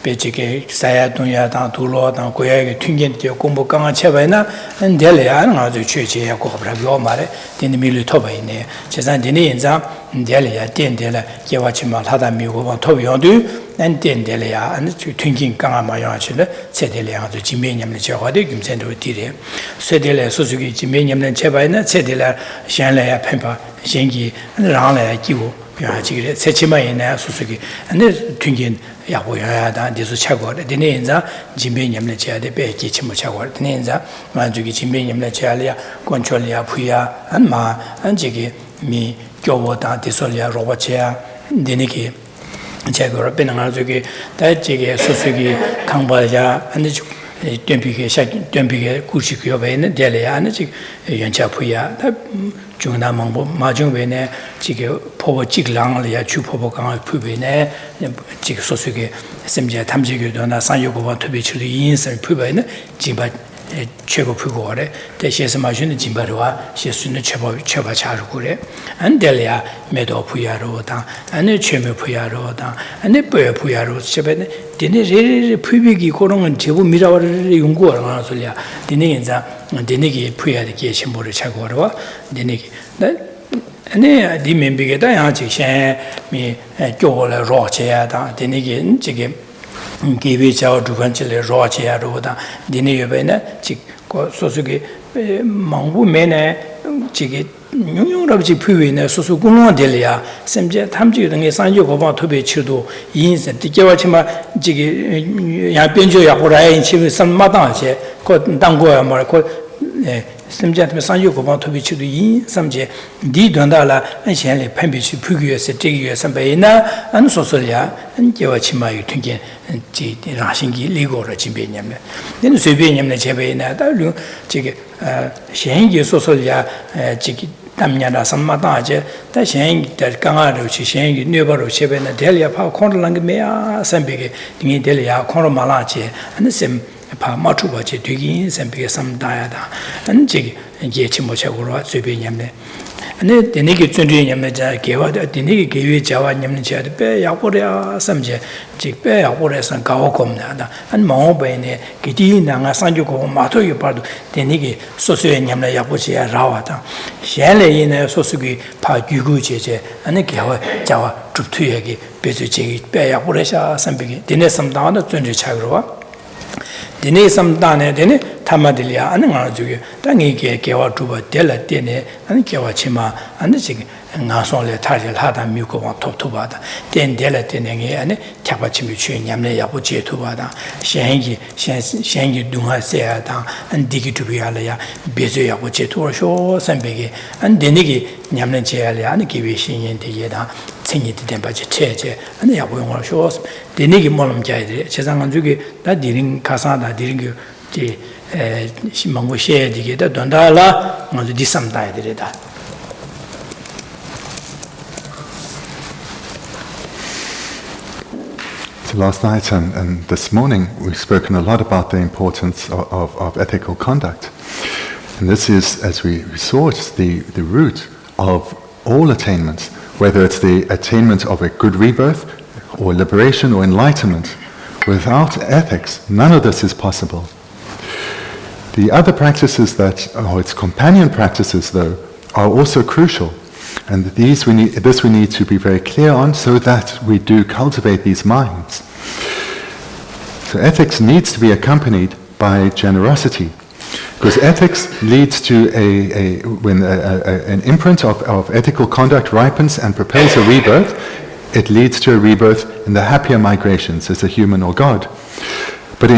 Pechike saya dunya dang dulo dang goya ge tinggen de 공부 강한 체바이나 엔델이야 아주 최제야 고브라고 말에 되는 밀을 토바이네 제산 되는 인자 엔델이야 된델라 개와치마 하다 미고 토비용도 엔델이야 안 tinggen 강한 마야치를 세델이야 아주 지면념을 저거데 김센도 뒤에 세델에 소수기 지면념을 체바이나 세델라 샹래야 펜파 신기 라라야 기고 야지게 세치마이나 소수기 근데 tinggen 야보야다 디서 차고래 디네인자 진배념을 제야데 배기 침을 차고래 디네인자 만주기 진배념을 제야리아 권철이야 부야 안마 안지기 미 교보다 디솔이야 로바체야 디네기 제거를 빼는 가지고 다지게 소수기 강바야 안지 덤비게 샤기 덤비게 구시기요 배는 데려야 안지 연차부야 중남망보 마중베네 지게 포보 직랑을야 주포보강을 푸베네 지게 소수게 심지어 탐지교도나 산요고바 투비치도 인생 푸베네 지바 최고 푸고래 대시에서 마시는 진바로와 시수는 최바 자르고래 안델야 메도 푸야로다 안에 최메 푸야로다 안에 뽀 푸야로 집에네 디네레 푸비기 고롱은 제부 미라와를 연구하는 소리야 디네인자 디네기 푸야의 계심모를 차고와 디네기 네 디멘비게다 야지셴 미 교월에 로체야다 디네기 지게 기비자오 두번째를 로체야로다 디네여베네 지 소수기 망부메네 지게 용용럽지 부위네 소소 공원들이야 심지어 탐지 등의 산주 고방 토비 치도 인생 뒤겨와치마 지기 야 변조 약보라인 치비 삼마다제 그 당고야 말고 심지어 산주 고방 토비 치도 인 삼제 디던달라 안현리 판비시 부위에서 되게 선배나 안 소소야 안겨와치마 유통게 지 라신기 리고를 진배냐면 내는随便냐면 제배나 달로 지기 현기 소소야 지기 담냐나 삼마다제 다신 될 강아로 시행이 뇌바로 쉐베나 델리아 파 콘랑게 메야 삼비게 딩이 델리아 콘로 말라제 안셈 파 마투바제 되긴 삼비게 삼다야다 안지 예치 모셔고로随便냠네 ane denegi tsunri nyamne ja gewa denegi gewe jawa nyamne ja pe yakore samje jik pe yakore san gawo komna da an mo be ne gidi na nga sanju ko ma to yu pardu denegi sosu nyamne yapochi ya rawa da shenle yin sosu gi pa yugu je ane gewa jawa tuptu yegi bezu je pe yakore sha sambi dene samda na tsunri chagro dine samdane dine tamadilya ananga juge tangi kewa tuba dela dene an kewa chima an chig ngason le tarjel hada myuko wa top tubada den dela dene nge ane tyapa chimi chue nyamle yabu je tubada shengi dunga se ada an digi tubi ala ya bezo yabu je tuwa sho sambege an dene gi nyamle je ala an kiwi shinyen de yeda 생이 된바지 체제 아니 야보용을 쇼스 되네기 몰음 자이들 세상은 주기 다 디링 가사다 디링 지 신망고 셰디게다 돈달라 먼저 디삼다이들이다 So last night and this morning we've spoken a lot about the importance of ethical conduct. And this is, as we saw, it's the root of all attainments. Whether it's the attainment of a good rebirth, or liberation, or enlightenment. Without ethics, none of this is possible. The other practices or its companion practices, though, are also crucial. And this we need to be very clear on so that we do cultivate these minds. So ethics needs to be accompanied by generosity. Because ethics leads to when an imprint of ethical conduct ripens and propels a rebirth, it leads to a rebirth in the happier migrations as a human or God. But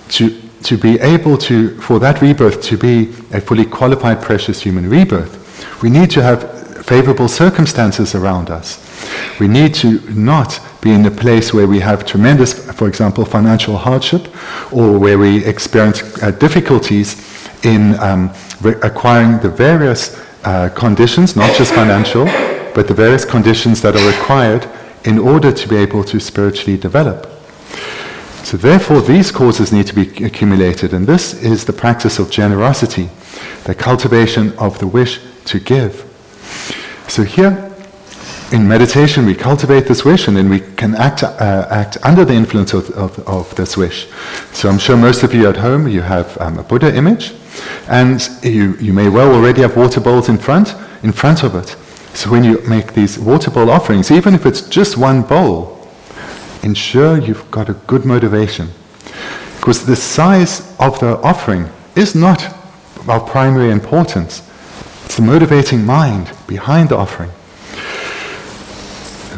to be able for that rebirth to be a fully qualified precious human rebirth, we need to have favorable circumstances around us. We need to not be in a place where we have tremendous, for example, financial hardship, or where we experience difficulties in acquiring the various conditions, not just financial, but the various conditions that are required in order to be able to spiritually develop. So therefore, these causes need to be accumulated, and this is the practice of generosity, the cultivation of the wish to give. So here, in meditation, we cultivate this wish, and then we can act under the influence of this wish. So I'm sure most of you at home, you have a Buddha image, and you may well already have water bowls in front of it. So when you make these water bowl offerings, even if it's just one bowl, ensure you've got a good motivation. Because the size of the offering is not of primary importance. It's the motivating mind behind the offering.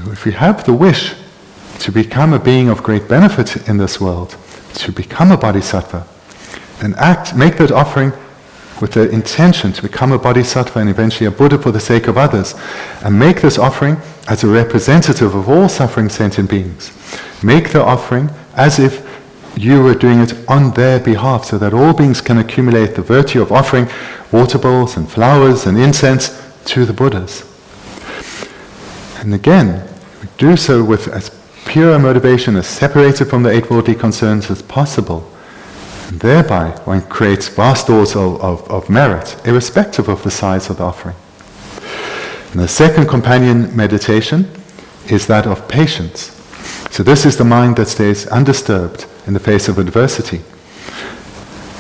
If we have the wish to become a being of great benefit in this world, to become a bodhisattva, then make that offering with the intention to become a bodhisattva and eventually a Buddha for the sake of others, and make this offering as a representative of all suffering sentient beings. Make the offering as if you were doing it on their behalf, so that all beings can accumulate the virtue of offering water bowls and flowers and incense to the Buddhas. And again, we do so with as pure a motivation, as separated from the eight worldly concerns as possible. And thereby one creates vast stores of merit, irrespective of the size of the offering. And the second companion meditation is that of patience. So this is the mind that stays undisturbed in the face of adversity.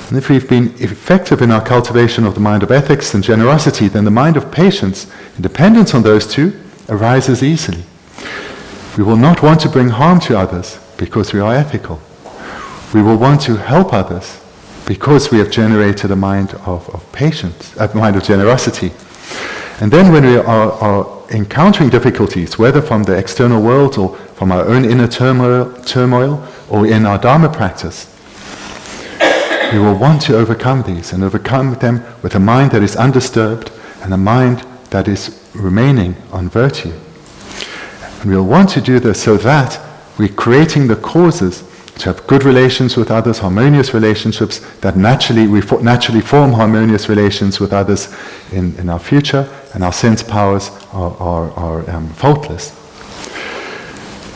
And if we've been effective in our cultivation of the mind of ethics and generosity, then the mind of patience, in dependence on those two, arises easily. We will not want to bring harm to others because we are ethical. We will want to help others because we have generated a mind of patience, a mind of generosity. And then when we are encountering difficulties, whether from the external world or from our own inner turmoil or in our Dharma practice, we will want to overcome these and overcome them with a mind that is undisturbed and a mind that is remaining on virtue. And we'll want to do this so that we're creating the causes to have good relations with others, harmonious relationships, that naturally form harmonious relations with others in our future, and our sense powers are faultless.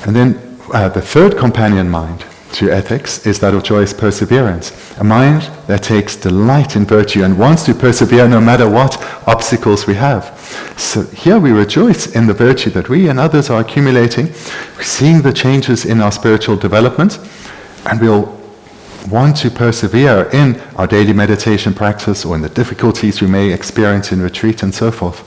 And then the third companion mind to ethics is that of joyous perseverance, a mind that takes delight in virtue and wants to persevere no matter what obstacles we have. So here we rejoice in the virtue that we and others are accumulating. We're seeing the changes in our spiritual development, and we'll want to persevere in our daily meditation practice or in the difficulties we may experience in retreat and so forth.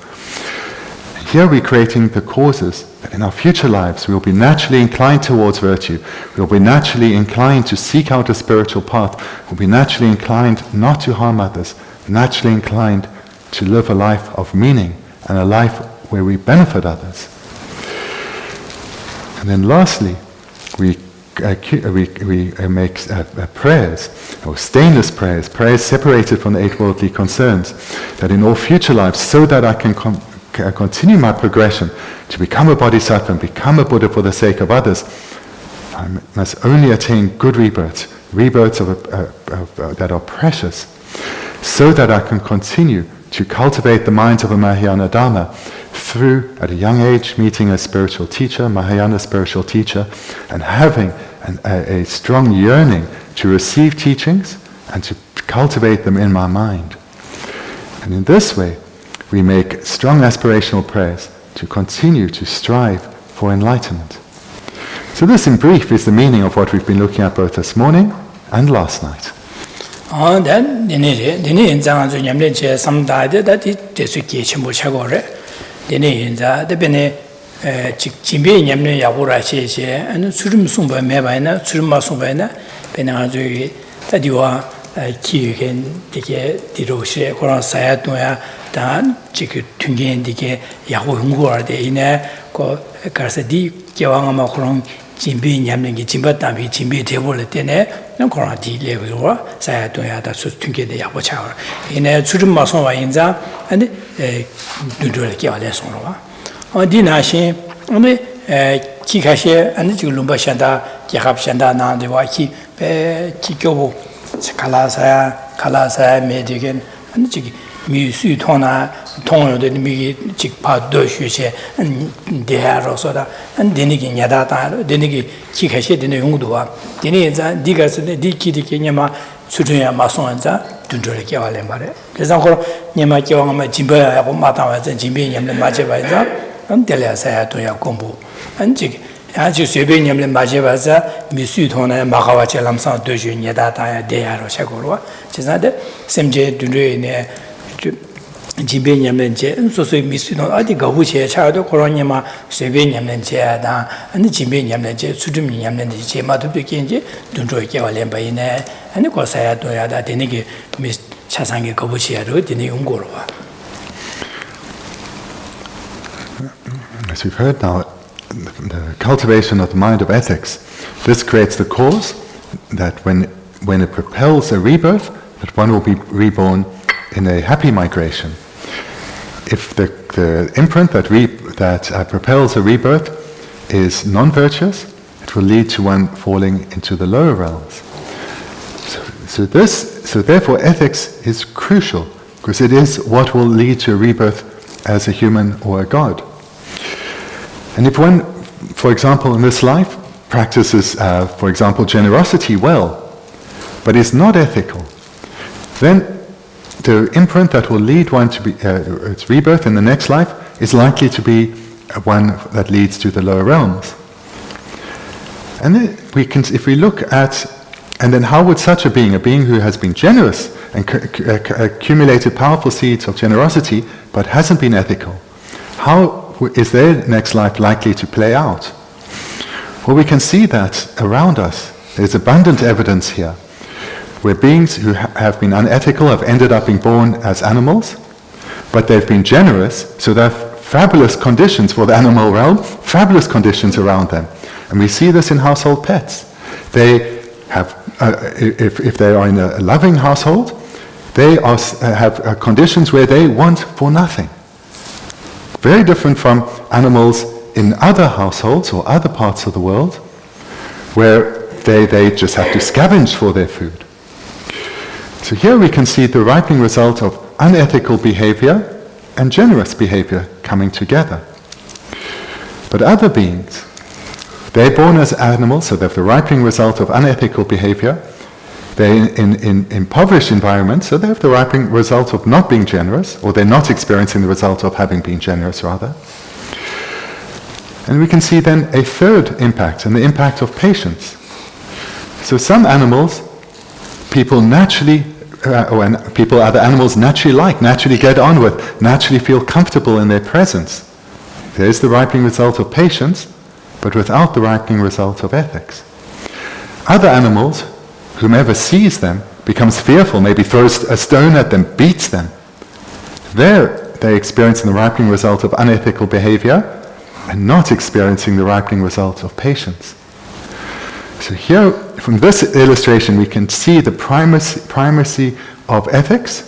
Here we're creating the causes that in our future lives we'll be naturally inclined towards virtue, we'll be naturally inclined to seek out a spiritual path, we'll be naturally inclined not to harm others, naturally inclined to live a life of meaning and a life where we benefit others. And then lastly, we make prayers, or stainless prayers, prayers separated from the eight worldly concerns, that in all future lives, so that I can continue my progression to become a bodhisattva and become a Buddha for the sake of others, I must only attain good rebirths that are precious, so that I can continue to cultivate the minds of a Mahayana Dharma through, at a young age, meeting a spiritual teacher, Mahayana spiritual teacher, and having a strong yearning to receive teachings and to cultivate them in my mind. And in this way, we make strong aspirational prayers to continue to strive for enlightenment. So this, in brief, is the meaning of what we've been looking at both this morning and last night. Then dini inza zu nyamle che samdade da di desu ke chimbo chagore dini inza de bene jimbe nyamle yabura che che anu surum sumba meba na suruma sumba na bena zu da diwa ki gen dike diro she koran saya toya dan chik tungen dike yago ngor de ine ko karsa di gewanga ma koran jimbe nyamle gi jimba tambi jimbe debole tene koran di lewa saya toya da su tunge de yabo cha ine suruma sumba inza ane dudole ke wale sonwa di na shin ane ki kashe ane ji lumba shanda ki hab shanda na de wa ki ki gyobo kalasa medigen ane ji mi su tona tongyo de mi ji pa do shu che de ha so da ane deni gi nyada ta deni gi ki kashe deni yongdo wa deni za diga se di ki de ke nyama sujuya ma son za dundole ke wale mare 그래서 그 nyama ke wa ma jimba ya bo ma ta wa zhen jimbe nyam le ma che ba za 안 될래서야 또야 공부 안지 아주随便 냠le 마제바자 미수토나 마가와체 람상 도주니다 다야 대야로 샤고로 지나데 셈제 두르네 지베 냠len제 소소이 미수노 어디 가부체 차도 코로니마 随便 냠len제다 아니 지베 냠len제 수dum이 냠len제 제마도 비긴지 dun조게 war렘바이네 아니 고사야 도야다 되니게 미 차상게 가부치야로 되니 용고로 와 As we've heard now, the cultivation of the mind of ethics, this creates the cause that when it propels a rebirth, that one will be reborn in a happy migration. If the imprint that propels a rebirth is non-virtuous, it will lead to one falling into the lower realms. So therefore ethics is crucial, because it is what will lead to a rebirth as a human or a god. And if one, for example, in this life, practices, for example, generosity well, but is not ethical, then the imprint that will lead one to be its rebirth in the next life is likely to be one that leads to the lower realms. And then if we look at, and then how would such a being who has been generous and accumulated powerful seeds of generosity, but hasn't been ethical, how is their next life likely to play out? Well, we can see that around us. There's abundant evidence here, where beings who have been unethical have ended up being born as animals, but they've been generous, so there are fabulous conditions for the animal realm, fabulous conditions around them. And we see this in household pets. They have, if they are in a loving household, they have conditions where they want for nothing. Very different from animals in other households or other parts of the world, where they just have to scavenge for their food. So here we can see the ripening result of unethical behavior and generous behavior coming together. But other beings, they're born as animals, so they have the ripening result of unethical behavior. They're in impoverished environments, so they have the ripening result of not being generous, or they're not experiencing the result of having been generous, rather. And we can see then a third impact, and the impact of patience. So some animals, people naturally, other animals naturally like, naturally get on with, naturally feel comfortable in their presence. There's the ripening result of patience, but without the ripening result of ethics. Other animals, whomever sees them, becomes fearful, maybe throws a stone at them, beats them. They're experiencing the ripening result of unethical behavior and not experiencing the ripening result of patience. So here, from this illustration, we can see the primacy of ethics,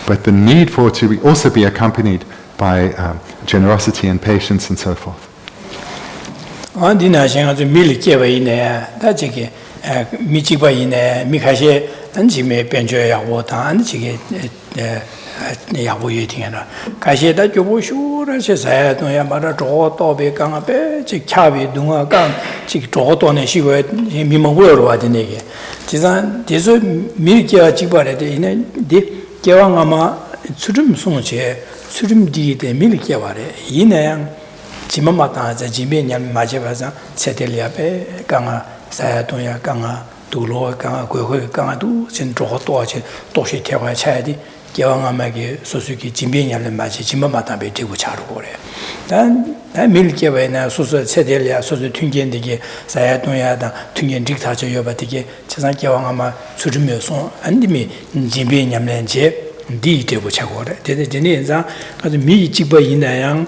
but the need for it to also be accompanied by generosity and patience and so forth. 야구 유팅이나 가시에다 교보 쇼라서 사야도야 말아 저도베 강아베 지 캬비 동아강 지 저도네 시고 미망고로 와드네게 지산 대소 밀기와 지바래데 이네 디 개왕아마 수름 송제 수름디데 밀기와래 이네 지마마타 지메냐 마제바자 세텔리아베 강아 사야도야 강아 도로 강아 고고 강아도 진 저도아체 도시 태화 차야디 개왕아마게 소수기 진변냐를 맞이 진마마다 배지고 자르고 그래. 난 밀게외나 소수 세델이야 소수 튕겐되게 사야동야다 튕겐 딕타저 여바되게 세상 개왕아마 수르면서 안님이 진변냐면제 디되고 자고 그래. 되네 인자 아주 미 집어 있나양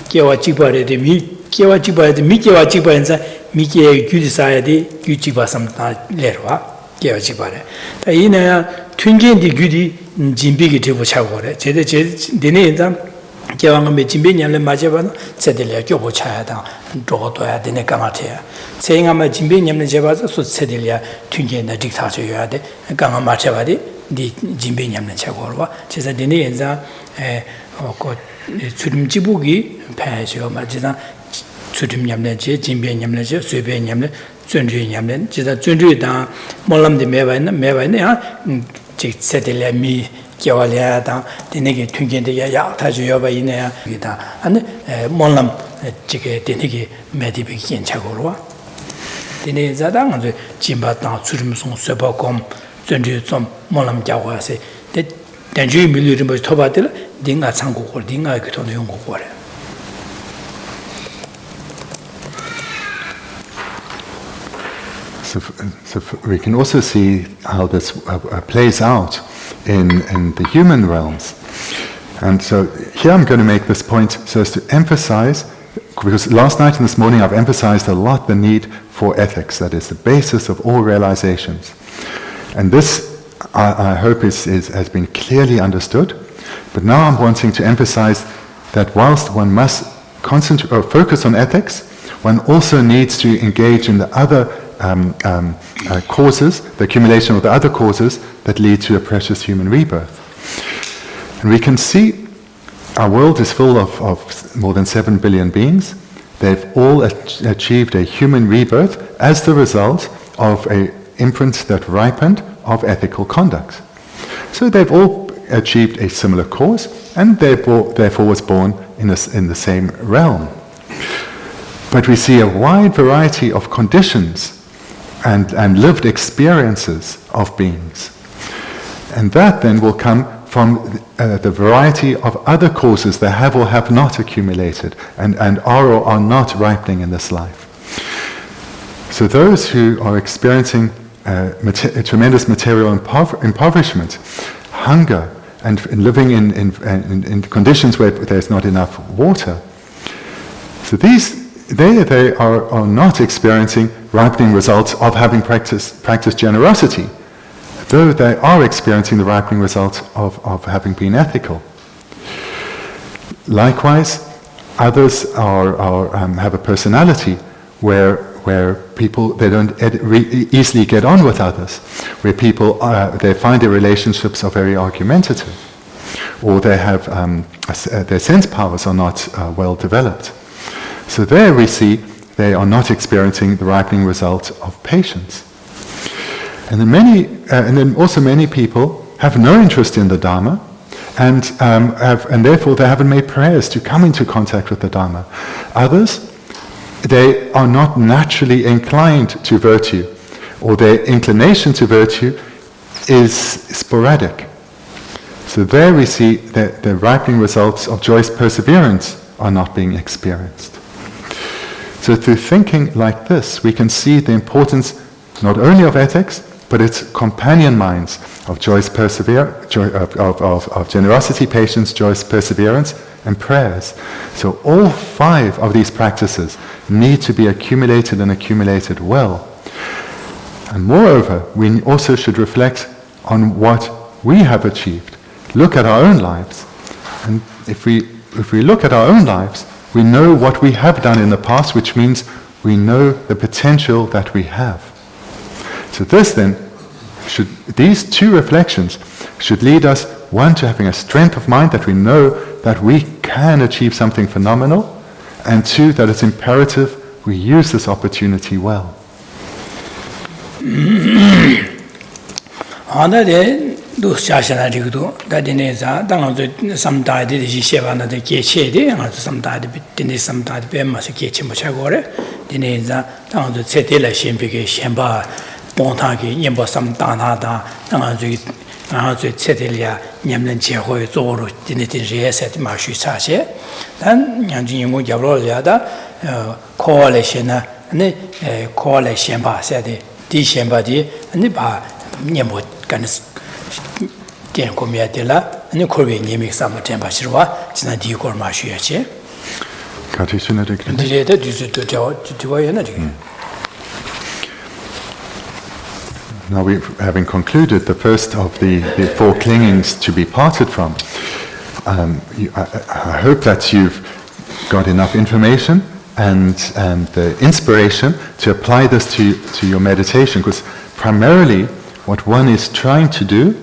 개와 집어래데 미 개와 집어래데 미 개와 집어인자 미개 규디사야디 규집어삼다 내려와 개와 집어래. 이내야 튕겐디 규디 진비기 되고 차고 그래. 제대 되네 인자 개왕은 진변냐를 맞아봐도 세들이야 교보 차야다. 저것도야 되네 까마태야. 세행아마 진변냐를 제봐서 소세들이야 튕겐다 딕타줘야 돼. 까마 맞아봐디 네 진변냐를 차고 그러와. 제사 되네 인자 그 수림지부기 패죠. 맞지나 수림냐를 제 진변냐를 제 쇠변냐를 준주냐를 제사 준주다 몰람데 매바네 즉 세들레 미 겨울에다 되네게 튕긴데 야 타주여봐 이내야 이다 아니 몰람 지게 되네게 매디비 괜찮고로 되네 자당 아주 진바당 수름송 쇠바곰 전주 좀 몰람 자고하세 대주 밀리를 뭐 토바들 딩가 창고고 딩가 그 돈을 용고 거래. So we can also see how this plays out in the human realms. And so here I'm going to make this point so as to emphasize, because last night and this morning I've emphasized a lot the need for ethics, that is the basis of all realizations. And this, I hope, has been clearly understood. But now I'm wanting to emphasize that whilst one must concentrate or focus on ethics, one also needs to engage in the other causes, the accumulation of the other causes that lead to a precious human rebirth. And we can see our world is full of more than 7 billion beings. They've all achieved a human rebirth as the result of an imprint that ripened of ethical conduct. So they've all achieved a similar cause, and therefore was born in the same realm. But we see a wide variety of conditions and lived experiences of beings. And that then will come from the variety of other causes that have or have not accumulated and are or are not ripening in this life. So those who are experiencing tremendous material impoverishment, hunger, and living in conditions where there's not enough water. So they are not experiencing ripening results of having practiced generosity, though they are experiencing the ripening results of having been ethical. Likewise, others have a personality where people, they don't easily get on with others, where people they find their relationships are very argumentative, or they have their sense powers are not well developed. So there we see they are not experiencing the ripening result of patience. And then also many people have no interest in the Dharma, and therefore they haven't made prayers to come into contact with the Dharma. Others, they are not naturally inclined to virtue, or their inclination to virtue is sporadic. So there we see that the ripening results of joyous perseverance are not being experienced. So through thinking like this, we can see the importance not only of ethics, but its companion minds of joyous of generosity, patience, joyous perseverance, and prayers. So all 5 of these practices need to be accumulated and accumulated well. And moreover, we also should reflect on what we have achieved. Look at our own lives. And if we look at our own lives, we know what we have done in the past, which means we know the potential that we have. So this then, these 2 reflections should lead us, 1, to having a strength of mind that we know that we can achieve something phenomenal, and 2, that it's imperative we use this opportunity well. 봉타기 님보 삼다나다 당아주기 아주 체들이야 냠는 제호의 조로 디네디리에서 마슈 차세 단 양진용고 잡로려다 코알레시나 네 코알레시엔 바세데 디셴바디 아니 바 님보 간스 겐코미아텔라 아니 코르베 님이 삼템 바시르와 지나 디고르 마슈야체 Atisha 디제데 디즈도 저와야나 지금 Now, having concluded the first of the 4 clingings to be parted from, I hope that you've got enough information and the inspiration to apply this to your meditation, because primarily what one is trying to do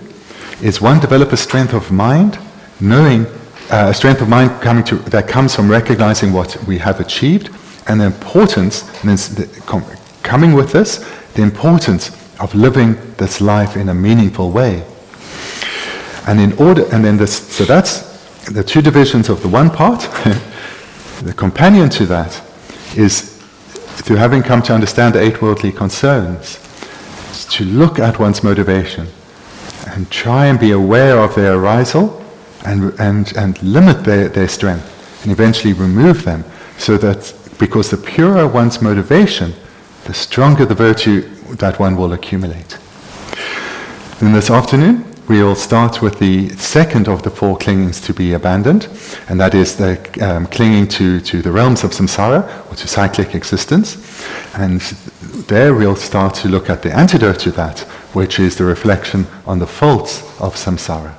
is, 1, develop a strength of mind, knowing a strength of mind that comes from recognizing what we have achieved, and the importance, and coming with this, the importance of living this life in a meaningful way. So that's the 2 divisions of the one part. The companion to that is, through having come to understand the 8 worldly concerns, to look at one's motivation and try and be aware of their arisal and limit their strength and eventually remove them, so that, because the purer one's motivation, the stronger the virtue that one will accumulate. Then this afternoon, we will start with the second of the 4 clingings to be abandoned, and that is the clinging to the realms of samsara, or to cyclic existence. And there we'll start to look at the antidote to that, which is the reflection on the faults of samsara.